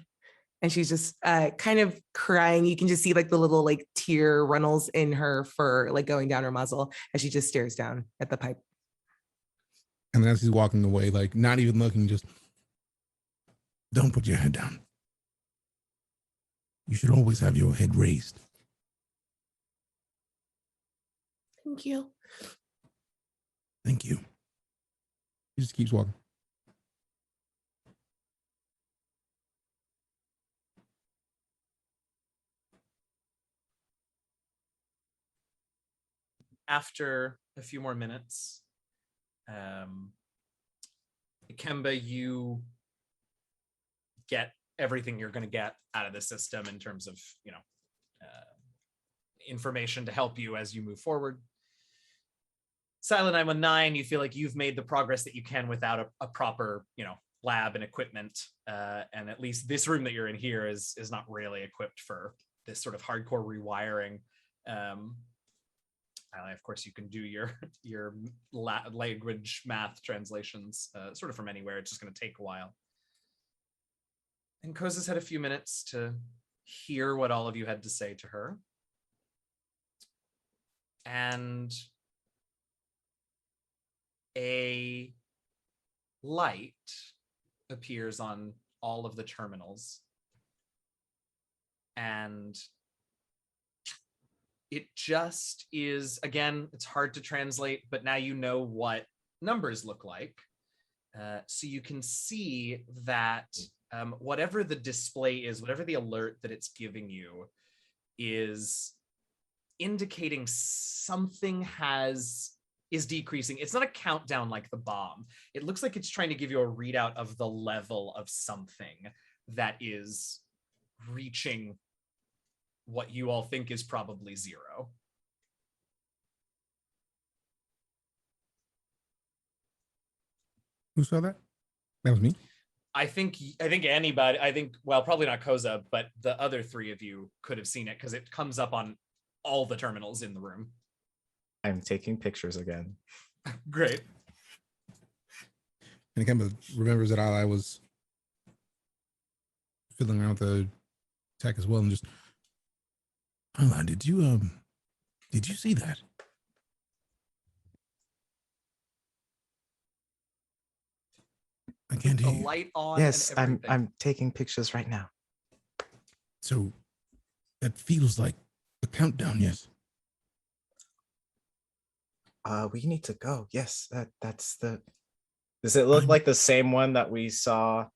And she's just kind of crying. You can just see like the little like tear runnels in her fur, like going down her muzzle as she just stares down at the pipe. And as he's walking away, like not even looking, just don't put your head down. You should always have your head raised. Thank you. Thank you. He just keeps walking. After a few more minutes, Ikemba, you get everything you're going to get out of the system in terms of, information to help you as you move forward. Silent 919, you feel like you've made the progress that you can without a proper, lab and equipment. And at least this room that you're in here is not really equipped for this sort of hardcore rewiring. Of course, you can do your language math translations sort of from anywhere. It's just going to take a while. And Koseh's had a few minutes to hear what all of you had to say to her. And a light appears on all of the terminals. And it just is, again, it's hard to translate, but now you know what numbers look like. So you can see that whatever the display is, whatever the alert that it's giving you is indicating something is decreasing. It's not a countdown like the bomb. It looks like it's trying to give you a readout of the level of something that is reaching what you all think is probably 0. Who saw that? That was me. I think anybody, well, probably not Koseh, but the other three of you could have seen it because it comes up on all the terminals in the room. I'm taking pictures again. Great. And Ikemba remembers that Ilay was fiddling around with the tech as well, and just, Ilay, did you see that? I can't The hear you. light on. Yes, and I'm taking pictures right now. So that feels like the countdown, yes. We need to go. Yes, that's the. Does it look like the same one that we saw?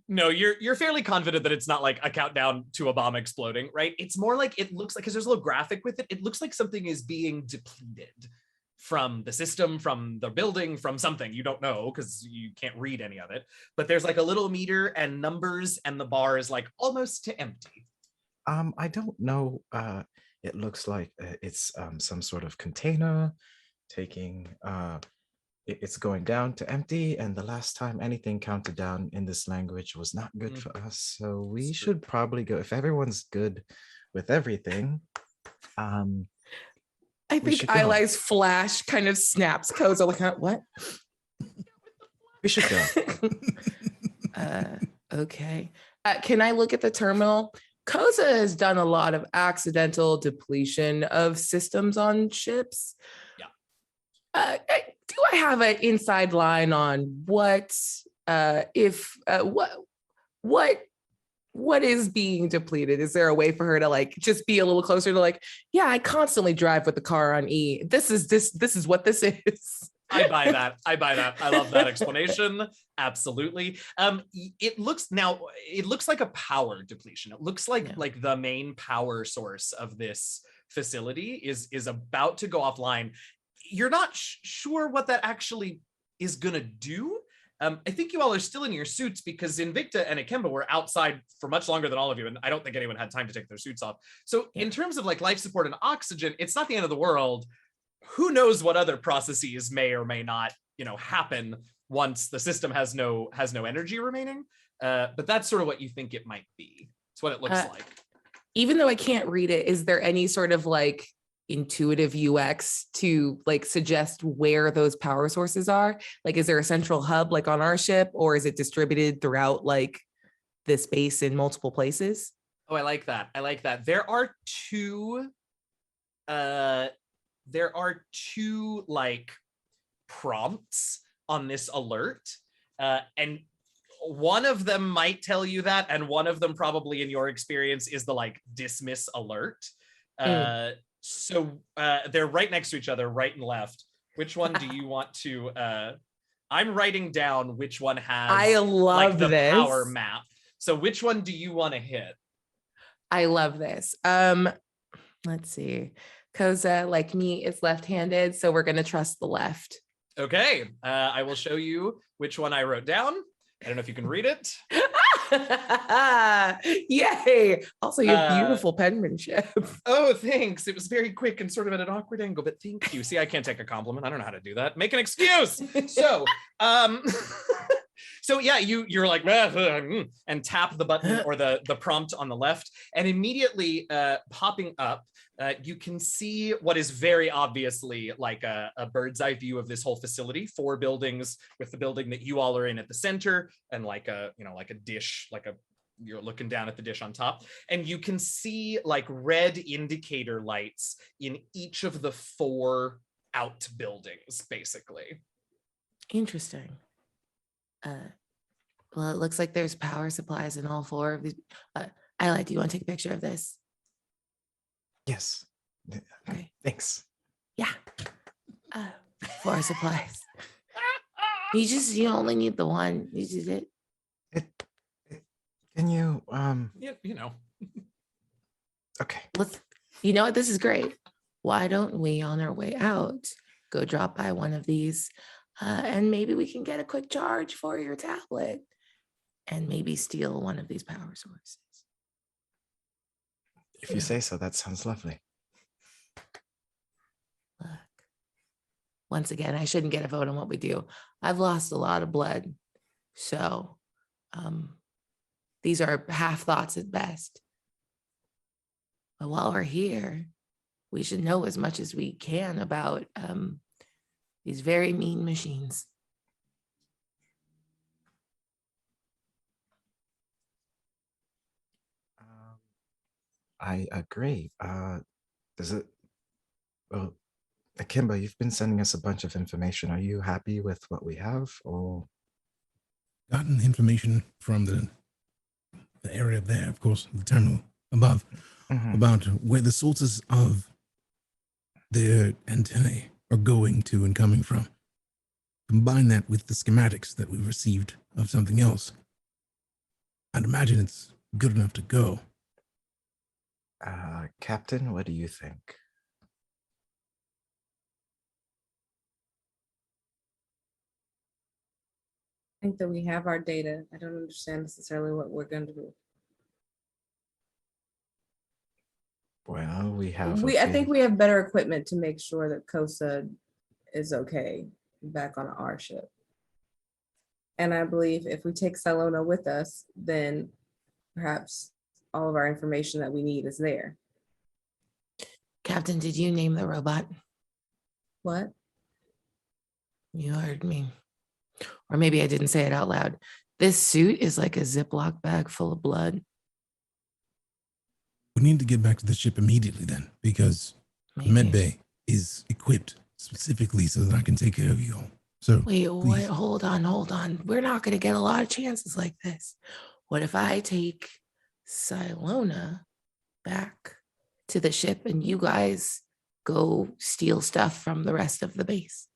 No, you're fairly confident that it's not like a countdown to a bomb exploding, right? It's more like it looks like, because there's a little graphic with it. It looks like something is being depleted from the system, from the building, from something. You don't know because you can't read any of it. But there's like a little meter and numbers, and the bar is like almost to empty. I don't know. It looks like it's some sort of container taking. It's going down to empty, and the last time anything counted down in this language was not good for us. So we should probably go if everyone's good with everything. I think Ilay's flash kind of snaps. Koseh like, what? We should go. Okay. Can I look at the terminal? Koseh has done a lot of accidental depletion of systems on ships. Yeah. Do I have an inside line on what is being depleted? Is there a way for her to like just be a little closer to like, yeah, I constantly drive with the car on E. This is what this is. I buy that. I love that explanation. Absolutely. It looks like a power depletion. It looks like like the main power source of this facility is about to go offline. You're not sure what that actually is gonna do. I think you all are still in your suits because Invicta and Ikemba were outside for much longer than all of you, and I don't think anyone had time to take their suits off. So in terms of like life support and oxygen, it's not the end of the world. Who knows what other processes may or may not, happen once the system has no energy remaining. But that's sort of what you think it might be. It's what it looks like. Even though I can't read it, is there any sort of like intuitive UX to like suggest where those power sources are? Like, is there a central hub like on our ship, or is it distributed throughout like the space in multiple places? Oh, I like that. There are two like prompts on this alert, and one of them might tell you that, and one of them probably in your experience is the like dismiss alert. So they're right next to each other, right and left. Which one do you want to I'm writing down which one has I love like the this power map. So which one do you want to hit? I love this. Let's see. Koseh, like me, is left-handed, so we're gonna trust the left. Okay, I will show you which one I wrote down. I don't know if you can read it. Yay! Also, you have beautiful penmanship. Oh, thanks. It was very quick and sort of at an awkward angle, but thank you. See, I can't take a compliment. I don't know how to do that. Make an excuse. So, so yeah, you're like, and tap the button or the prompt on the left, and immediately popping up, you can see what is very obviously like a bird's eye view of this whole facility. 4 buildings, with the building that you all are in at the center, and like a dish, you're looking down at the dish on top, and you can see like red indicator lights in each of the 4 outbuildings, basically. Interesting. Well, it looks like there's power supplies in all 4 of these. Ilay, do you want to take a picture of this? Yes. Okay. Thanks. Yeah. Power supplies. You only need the one. This is it. Can you Yeah, Okay. You know what? This is great. Why don't we, on our way out, go drop by one of these, and maybe we can get a quick charge for your tablet, and maybe steal one of these power sources. If you say so, that sounds lovely. Look, once again, I shouldn't get a vote on what we do. I've lost a lot of blood, so These are half thoughts at best. But while we're here, we should know as much as we can about these very mean machines. I agree. Does it? Well, Ikemba, you've been sending us a bunch of information. Are you happy with what we have, or? Gotten information from the area up there, of course, the terminal above, about where the sources of their antennae are going to and coming from. Combine that with the schematics that we've received of something else. I'd imagine it's good enough to go. Captain, what do you think? I think that we have our data. I don't understand necessarily what we're going to do. Well, we have. I think we have better equipment to make sure that Koseh is okay back on our ship. And I believe if we take Salona with us, then perhaps all of our information that we need is there. Captain, did you name the robot? What? You heard me. Or maybe I didn't say it out loud. This suit is like a Ziploc bag full of blood. We need to get back to the ship immediately then, because the med bay is equipped specifically so that I can take care of you all. So wait, hold on. We're not going to get a lot of chances like this. What if I take Salona back to the ship and you guys go steal stuff from the rest of the base?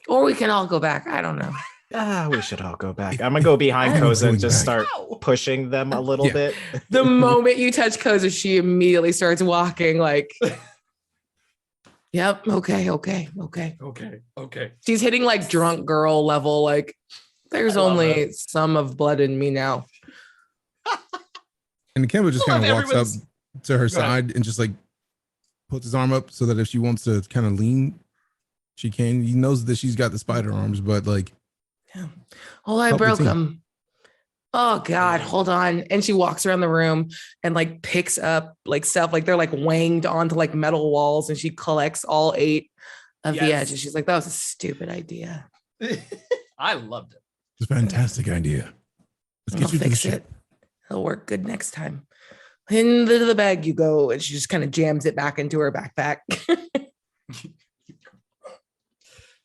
Or we can all go back. I don't know. We should all go back. I'm gonna go behind Koseh and just start pushing them a little bit. The moment you touch Koseh, she immediately starts walking like, yep, okay. She's hitting like drunk girl level. Like, there's only some of blood in me now. And Ikemba just kind of walks up to her side and just like puts his arm up so that if she wants to kind of lean, she can. He knows that she's got the spider arms, but like, yeah. Oh, I broke them. Oh God, hold on. And she walks around the room and like picks up like stuff, like they're like wanged onto like metal walls, and she collects all 8 of the edges. She's like, that was a stupid idea. I loved it. It's a fantastic idea. Let's I'll fix it. It'll work good next time. Into the bag you go. And she just kind of jams it back into her backpack.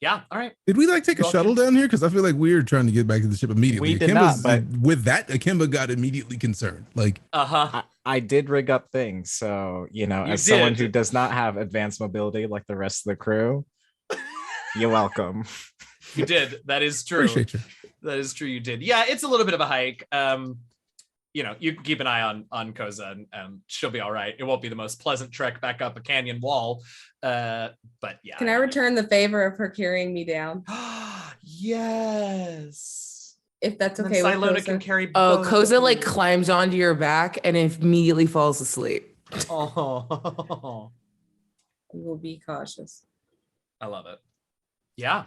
Yeah, all right. Did we like take a shuttle down here? Because I feel like we're trying to get back to the ship immediately. We did not, but with that, Ikemba got immediately concerned. Like, I did rig up things, so as someone who does not have advanced mobility like the rest of the crew, you're welcome. You did. That is true. Appreciate you. That is true. You did. Yeah, it's a little bit of a hike. You can keep an eye on Koseh, and she'll be all right. It won't be the most pleasant trek back up a canyon wall. But yeah. Can I return the favor of her carrying me down? Yes. If that's okay with Salona Koseh. can carry Koseh like climbs onto your back and immediately falls asleep. Oh. We will be cautious. I love it. Yeah.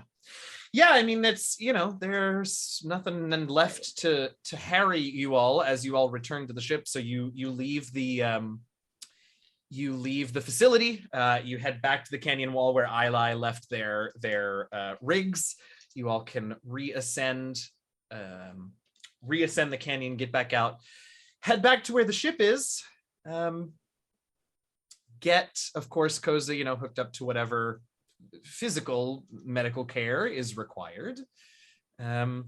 Yeah, I mean, it's, there's nothing left to harry you all as you all return to the ship. So you leave the facility. You head back to the canyon wall where Ilay left their rigs. You all can reascend the canyon, get back out, head back to where the ship is. Get, of course, Koseh, hooked up to whatever physical medical care is required. And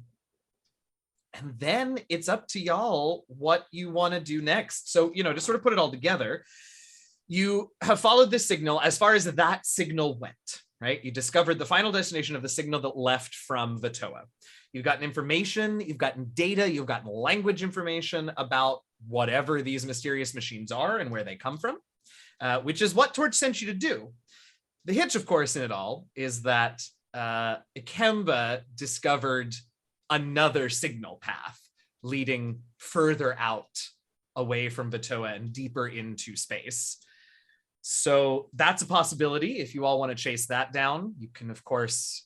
then it's up to y'all what you want to do next. So, to sort of put it all together, you have followed this signal as far as that signal went, right? You discovered the final destination of the signal that left from Vatoa. You've gotten information, you've gotten data, you've gotten language information about whatever these mysterious machines are and where they come from, which is what Torch sent you to do. The hitch, of course, in it all is that Ikemba discovered another signal path leading further out away from Vatoa and deeper into space. So that's a possibility. If you all want to chase that down, you can, of course,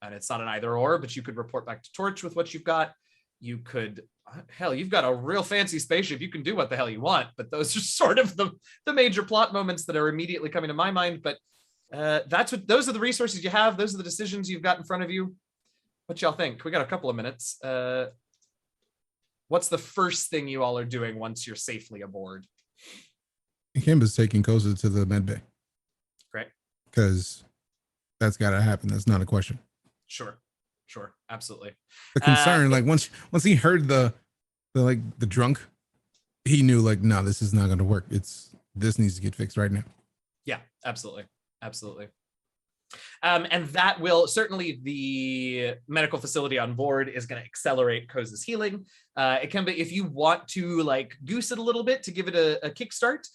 and it's not an either or, but you could report back to Torch with what you've got. You could, hell, you've got a real fancy spaceship. You can do what the hell you want, but those are sort of the major plot moments that are immediately coming to my mind. But those are the resources you have. Those are the decisions you've got in front of you. What y'all think? We got a couple of minutes. What's the first thing you all are doing once you're safely aboard? Ikemba's taking Koseh to the med bay. Great. Because that's got to happen. That's not a question. Sure, absolutely. The concern, like once he heard the drunk, he knew like, no, this is not going to work. This needs to get fixed right now. Yeah, absolutely. And that will certainly, the medical facility on board is going to accelerate Koseh's healing. Ikemba, if you want to like goose it a little bit to give it a kickstart,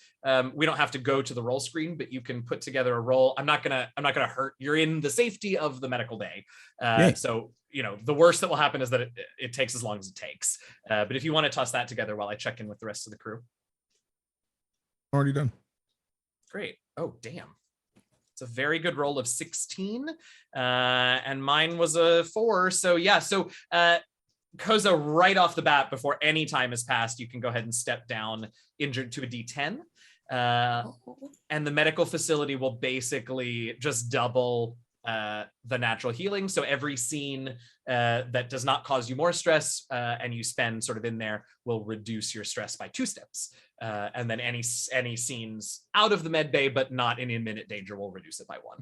we don't have to go to the roll screen, but you can put together a roll. I'm not gonna hurt. You're in the safety of the medical bay, so the worst that will happen is that it takes as long as it takes. But if you want to toss that together while I check in with the rest of the crew, already done. Great. Oh damn. It's a very good roll of 16, and mine was a 4. So yeah, Koseh, right off the bat, before any time has passed, you can go ahead and step down injured to a D10, and the medical facility will basically just double the natural healing. So every scene that does not cause you more stress and you spend sort of in there will reduce your stress by 2 steps. And then any scenes out of the med bay but not in imminent danger will reduce it by 1.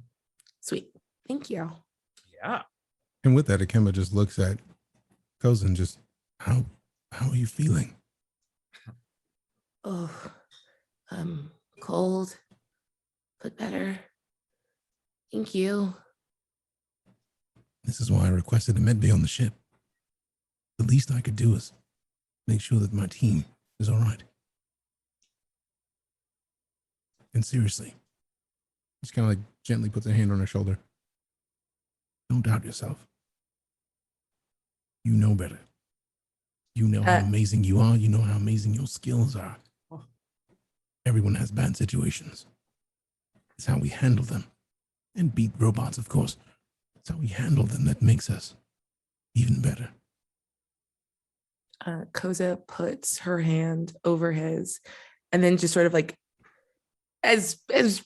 Sweet. Thank you. Yeah. And with that, Ikemba just looks at Koseh and just, how are you feeling? Oh, cold, but better. Thank you. This is why I requested a med bay on the ship. The least I could do is make sure that my team is all right. And seriously, just kind of like gently puts a hand on her shoulder. Don't doubt yourself. You know better. You know how amazing you are. You know how amazing your skills are. Everyone has bad situations. It's how we handle them. And beat robots, of course. It's how we handle them that makes us even better. Koseh puts her hand over his and then just sort of like as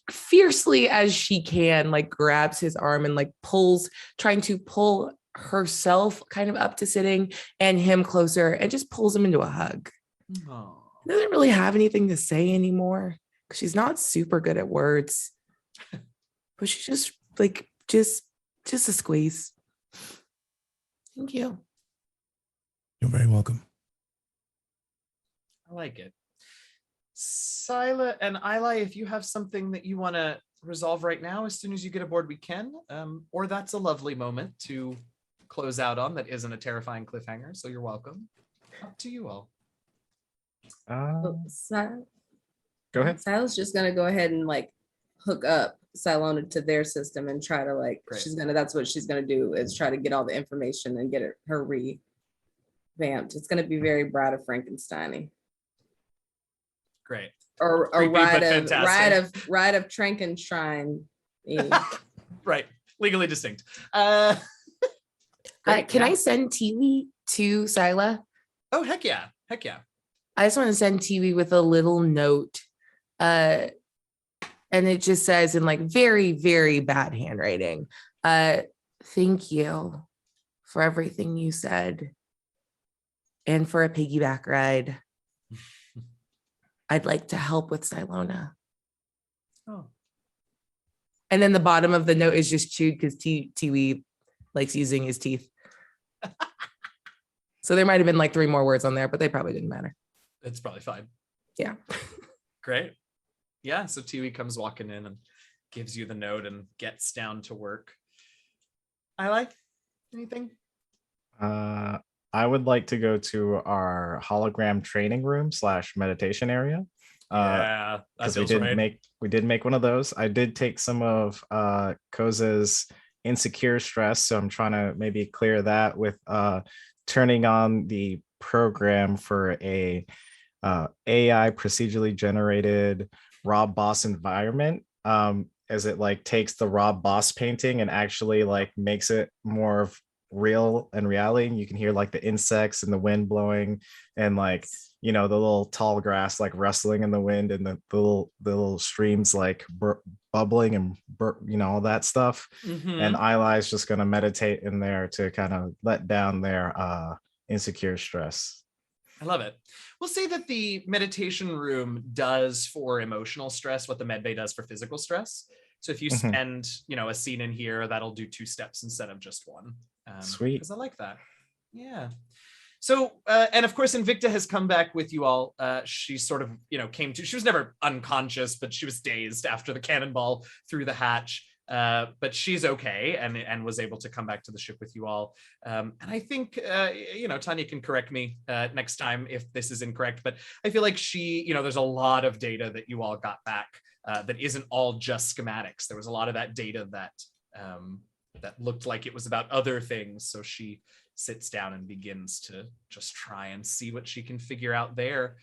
fiercely as she can, like grabs his arm and like trying to pull herself kind of up to sitting and him closer and just pulls him into a hug. Oh. Doesn't really have anything to say anymore because she's not super good at words, but she's just like, just a squeeze. Thank you. You're very welcome. I like it. Sila and Ilay, if you have something that you want to resolve right now, as soon as you get aboard, we can. Or that's a lovely moment to close out on that isn't a terrifying cliffhanger. So you're welcome. Up to you all. Go ahead. Sila's just gonna go ahead and like hook up Silona to their system and try to like Great. that's what she's gonna do is try to get all the information and get her revamped. It's gonna be very Bride of Frankenstein-y. Great. Or a Creepy, but fantastic. ride of Frankenstein. Right. Legally distinct. Can I send Tiwi to Sila? Oh, heck yeah. I just want to send Tiwi with a little note. And it just says in like very, very bad handwriting. Thank you for everything you said. And for a piggyback ride. I'd like to help with Silona. Oh. And then the bottom of the note is just chewed because Tiwi likes using his teeth. So there might have been like 3 more words on there, but they probably didn't matter. It's probably fine. Yeah. Great. Yeah, so Tiwi comes walking in and gives you the note and gets down to work. Ilay, anything? I would like to go to our hologram training room / meditation area. Yeah, because we did make one of those. I did take some of Koseh's insecure stress, so I'm trying to maybe clear that with turning on the program for a AI procedurally generated Rob Boss environment. as it like takes the raw boss painting and actually like makes it more of real and reality. You can hear like the insects and the wind blowing, and like the little tall grass like rustling in the wind, and the little streams like bubbling and all that stuff. Mhm. And Ilay's just going to meditate in there to kind of let down their insecure stress. I love it. We'll say that the meditation room does for emotional stress what the med bay does for physical stress. So if you spend, a scene in here, that'll do 2 steps instead of just 1. Sweet. Because I like that. Yeah. So, and of course, Invicta has come back with you all. She sort of, she was never unconscious, but she was dazed after the cannonball through the hatch. But she's okay and was able to come back to the ship with you all. And I think, Tanya can correct me next time if this is incorrect, but I feel like there's a lot of data that you all got back that isn't all just schematics. There was a lot of that data that looked like it was about other things. So she sits down and begins to just try and see what she can figure out there.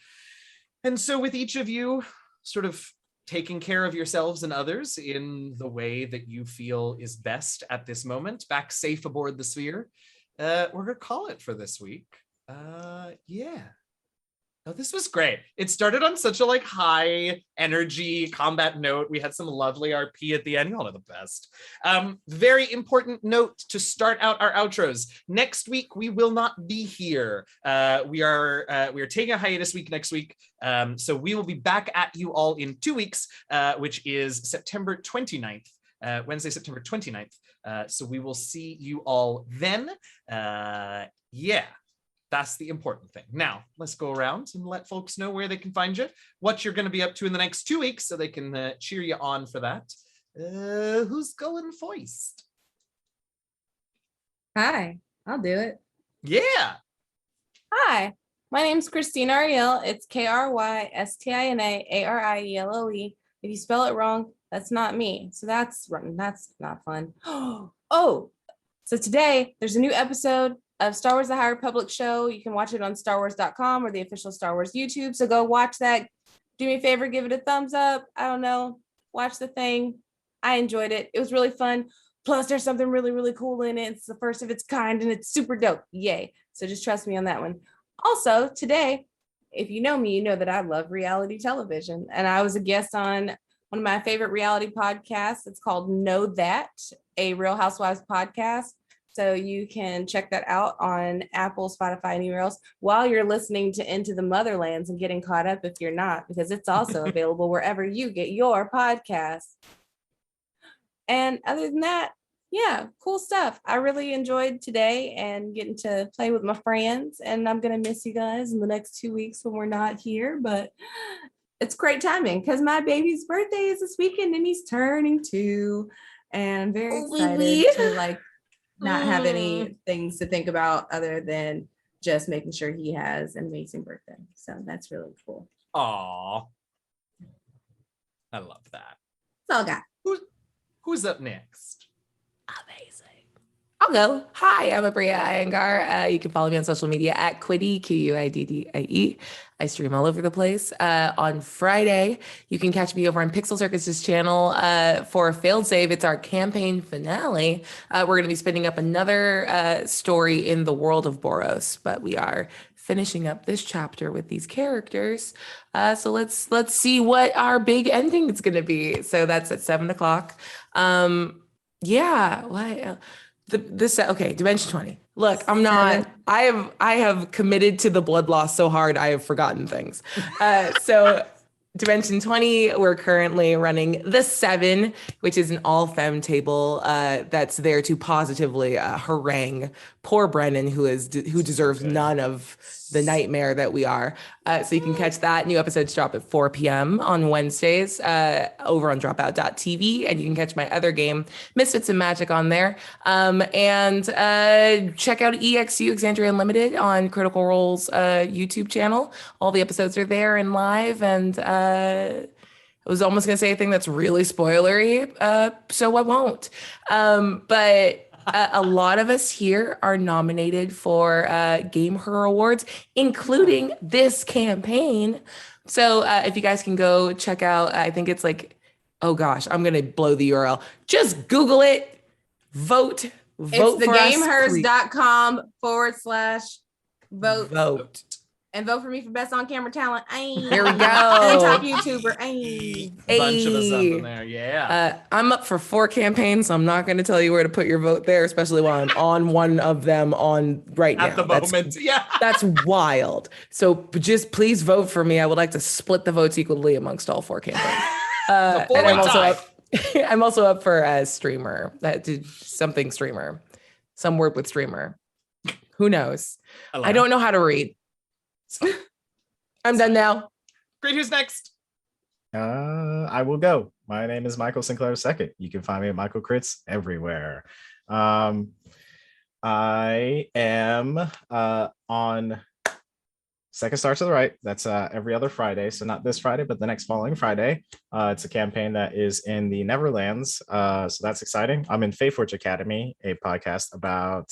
And so with each of you sort of taking care of yourselves and others in the way that you feel is best at this moment, back safe aboard the Sphere, we're gonna call it for this week. Yeah. No, this was great. It started on such a high energy combat note. We had some lovely RP at the end. Y'all are the best. Very important note to start out our outros. Next week we will not be here. We are taking a hiatus week next week. So we will be back at you all in 2 weeks, which is September 29th. Wednesday, September 29th. So we will see you all then. Yeah. That's the important thing. Now, let's go around and let folks know where they can find you, what you're going to be up to in the next 2 weeks so they can cheer you on for that. Who's going first? Hi, I'll do it. Yeah. Hi, my name's Christina Ariel. It's KrystinAarielle. If you spell it wrong, that's not me. So that's not fun. Oh, so today there's a new episode of Star Wars: The High Republic show. You can watch it on StarWars.com or the official Star Wars YouTube. So go watch that. Do me a favor, give it a thumbs up. I don't know. Watch the thing. I enjoyed it. It was really fun. Plus, there's something really, really cool in it. It's the first of its kind and it's super dope. Yay. So just trust me on that one. Also, today, if you know me, you know that I love reality television. And I was a guest on one of my favorite reality podcasts. It's called Know That, a Real Housewives podcast. So you can check that out on Apple, Spotify, anywhere else while you're listening to Into the Motherlands and getting caught up if you're not, because it's also available wherever you get your podcasts. And other than that, yeah, cool stuff. I really enjoyed today and getting to play with my friends. And I'm going to miss you guys in the next 2 weeks when we're not here. But it's great timing because my baby's birthday is this weekend and he's turning 2. And I'm very excited to not have any things to think about other than just making sure he has an amazing birthday. So that's really cool. Aw. I love that. That's all I got. Who's up next? Amazing. I'll go. Hi, I'm Abria Iyengar. You can follow me on social media at Quiddy, Quiddie. I stream all over the place. On Friday, you can catch me over on Pixel Circus's channel for Failed Save. It's our campaign finale. We're going to be spinning up another story in the world of Boros, but we are finishing up this chapter with these characters. So let's see what our big ending is going to be. So that's at 7:00. Yeah. What? Okay, Dimension 20. Look, I'm not. I have committed to the blood loss so hard I have forgotten things. So Dimension 20, we're currently running the 7, which is an all-femme table that's there to positively harangue poor Brennan, who deserves none of the nightmare that we are. So you can catch that. New episodes drop at 4 p.m. on Wednesdays over on dropout.tv. And you can catch my other game, Misfits and Magic, on there. And check out EXU, Exandria Unlimited, on Critical Role's YouTube channel. All the episodes are there and live. And I was almost going to say a thing that's really spoilery, so I won't. But a lot of us here are nominated for Game Her Awards, including this campaign. So if you guys can go check out, I think it's Oh gosh, I'm gonna blow the URL. Just Google it. Vote. Vote It's for us, please. thegamehers.com/vote. Vote. And vote for me for best on camera talent. Ayy. Here we And top go. YouTuber. Ayy. A bunch of us up Hey. in there. Yeah. I'm up for 4 campaigns, so I'm not going to tell you where to put your vote there, especially while I'm on one of them on right now. At the moment. Yeah. That's wild. So just please vote for me. I would like to split the votes equally amongst all 4 campaigns. And I'm also up. I'm also up for streamer. That did something streamer. Some word with streamer. Who knows? I don't know how to read. I'm done now. Great. Who's next? I will go. My name is Michael Sinclair II. You can find me at Michael Crits everywhere. I am on Second Star to the Right. That's every other Friday. So not this Friday, but the next following Friday. It's a campaign that is in the Neverlands. So that's exciting. I'm in Feyforge Academy, a podcast about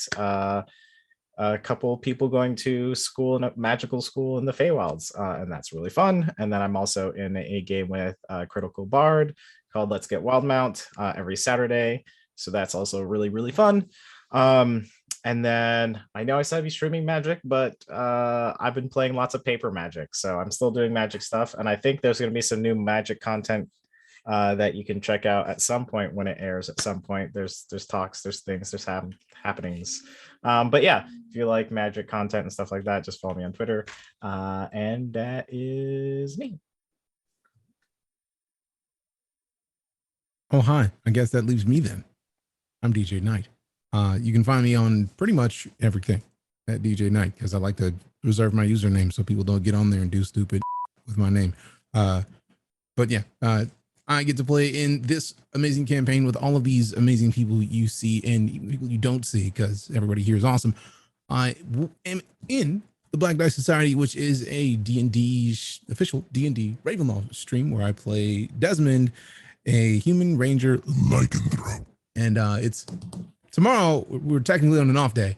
a couple people going to school, in a magical school in the Feywilds, and that's really fun. And then I'm also in a game with Critical Bard called Let's Get Wildmount every Saturday. So that's also really, really fun. And then I know I said I'd be streaming Magic, but I've been playing lots of paper Magic. So I'm still doing Magic stuff. And I think there's going to be some new Magic content that you can check out at some point when it airs. At some point, there's talks, there's things, there's happenings. But yeah, if you like Magic content and stuff like that, just follow me on Twitter. And that is me. Oh, hi. I guess that leaves me then. I'm DJ Knight. You can find me on pretty much everything at DJ Knight because I like to reserve my username so people don't get on there and do stupid with my name. But yeah, I get to play in this amazing campaign with all of these amazing people you see and people you don't see because everybody here is awesome. I am in the Black Dice Society, which is a D&D official D&D Ravenloft stream where I play Desmond, a human ranger lycanthrope. And it's tomorrow. We're technically on an off day.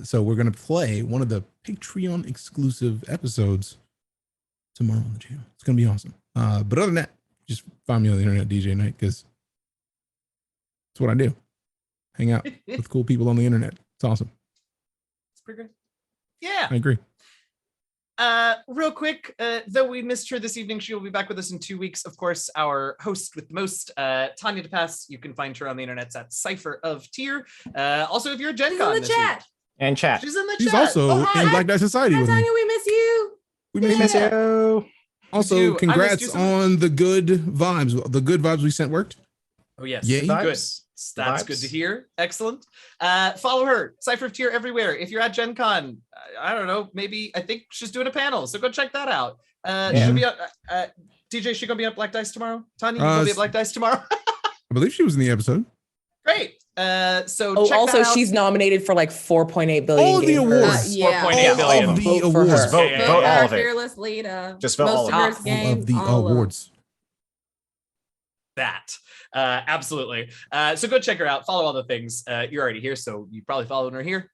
So we're going to play one of the Patreon exclusive episodes tomorrow on the channel. It's going to be awesome. But other than that, just find me on the internet, DJ Knight, because that's what I do. Hang out with cool people on the internet. It's awesome. It's pretty good. Yeah. I agree. Real quick, though we missed her this evening, she will be back with us in 2 weeks. Of course, our host with the most, Tanya DePass. You can find her on the internet at Cypher of Tier. Also, if you're a Gen Con this week. And chat. She's in the She's chat. also in Black Dice Society with me. Tanya, we miss you. We miss you. Also, do. I missed congrats you so on the good vibes. The good vibes we sent worked. Oh, yes. Yay. Good. Vibes. That's Vibes. good to hear. Excellent. Follow her, Cypher of Tier everywhere. If you're at Gen Con, I don't know, maybe I think she's doing a panel, so go check that out. She'll be at DJ, she gonna be at Black Dice tomorrow? Tanya, you gonna be at Black Dice tomorrow? I believe she was in the episode. Great. So Oh, check also that out. she's nominated for like 4.8 billion. All the game awards. birds. Yeah. 4.8 billion. All of the Vote for awards. her. Just vote, Yeah. vote all Our of it. fearless leader. Just vote all of it. Most diverse All game, All of the all awards. That absolutely. So go check her out, follow all the things. You're already here, so you probably followed her here.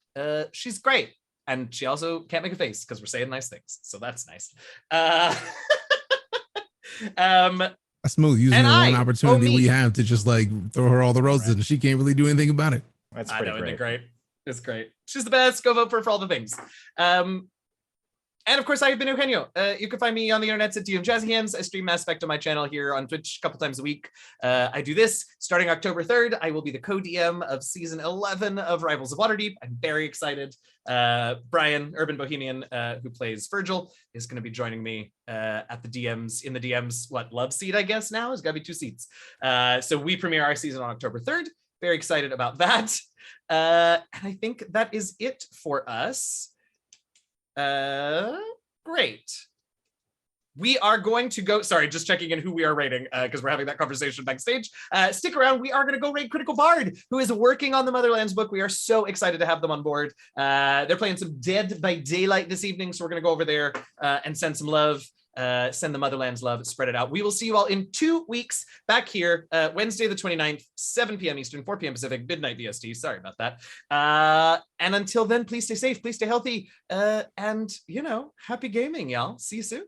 She's great, and she also can't make a face because we're saying nice things, so that's nice. A smooth using And the I- one opportunity me. we have to just like throw her all the roses and she can't really do anything about it. That's I pretty know, isn't it great. great? It's great. She's the best. Go vote for her for all the things. And of course, I have been Eugenio. You can find me on the internet at DM Jazzy Hands. I stream Mass Effect on my channel here on Twitch a couple times a week. I do this starting October 3rd. I will be the co-DM of season 11 of Rivals of Waterdeep. I'm very excited. Brian, Urban Bohemian, who plays Virgil, is going to be joining me at the DMs, in the DMs, love seat, I guess now? There's got to be 2 seats. So we premiere our season on October 3rd. Very excited about that. And I think that is it for us. Great. We are going to go, sorry, just checking in who we are rating because we're having that conversation backstage. Stick around. We are going to go raid Critical Bard, who is working on the Motherlands book. We are so excited to have them on board. They're playing some Dead by Daylight this evening, so we're going to go over there and send some love. Send the Motherlands love, spread it out. We will see you all in 2 weeks back here, Wednesday the 29th, 7 p.m. Eastern, 4 p.m. Pacific, midnight BST. Sorry about that. And until then, please stay safe, please stay healthy, and, happy gaming, y'all. See you soon.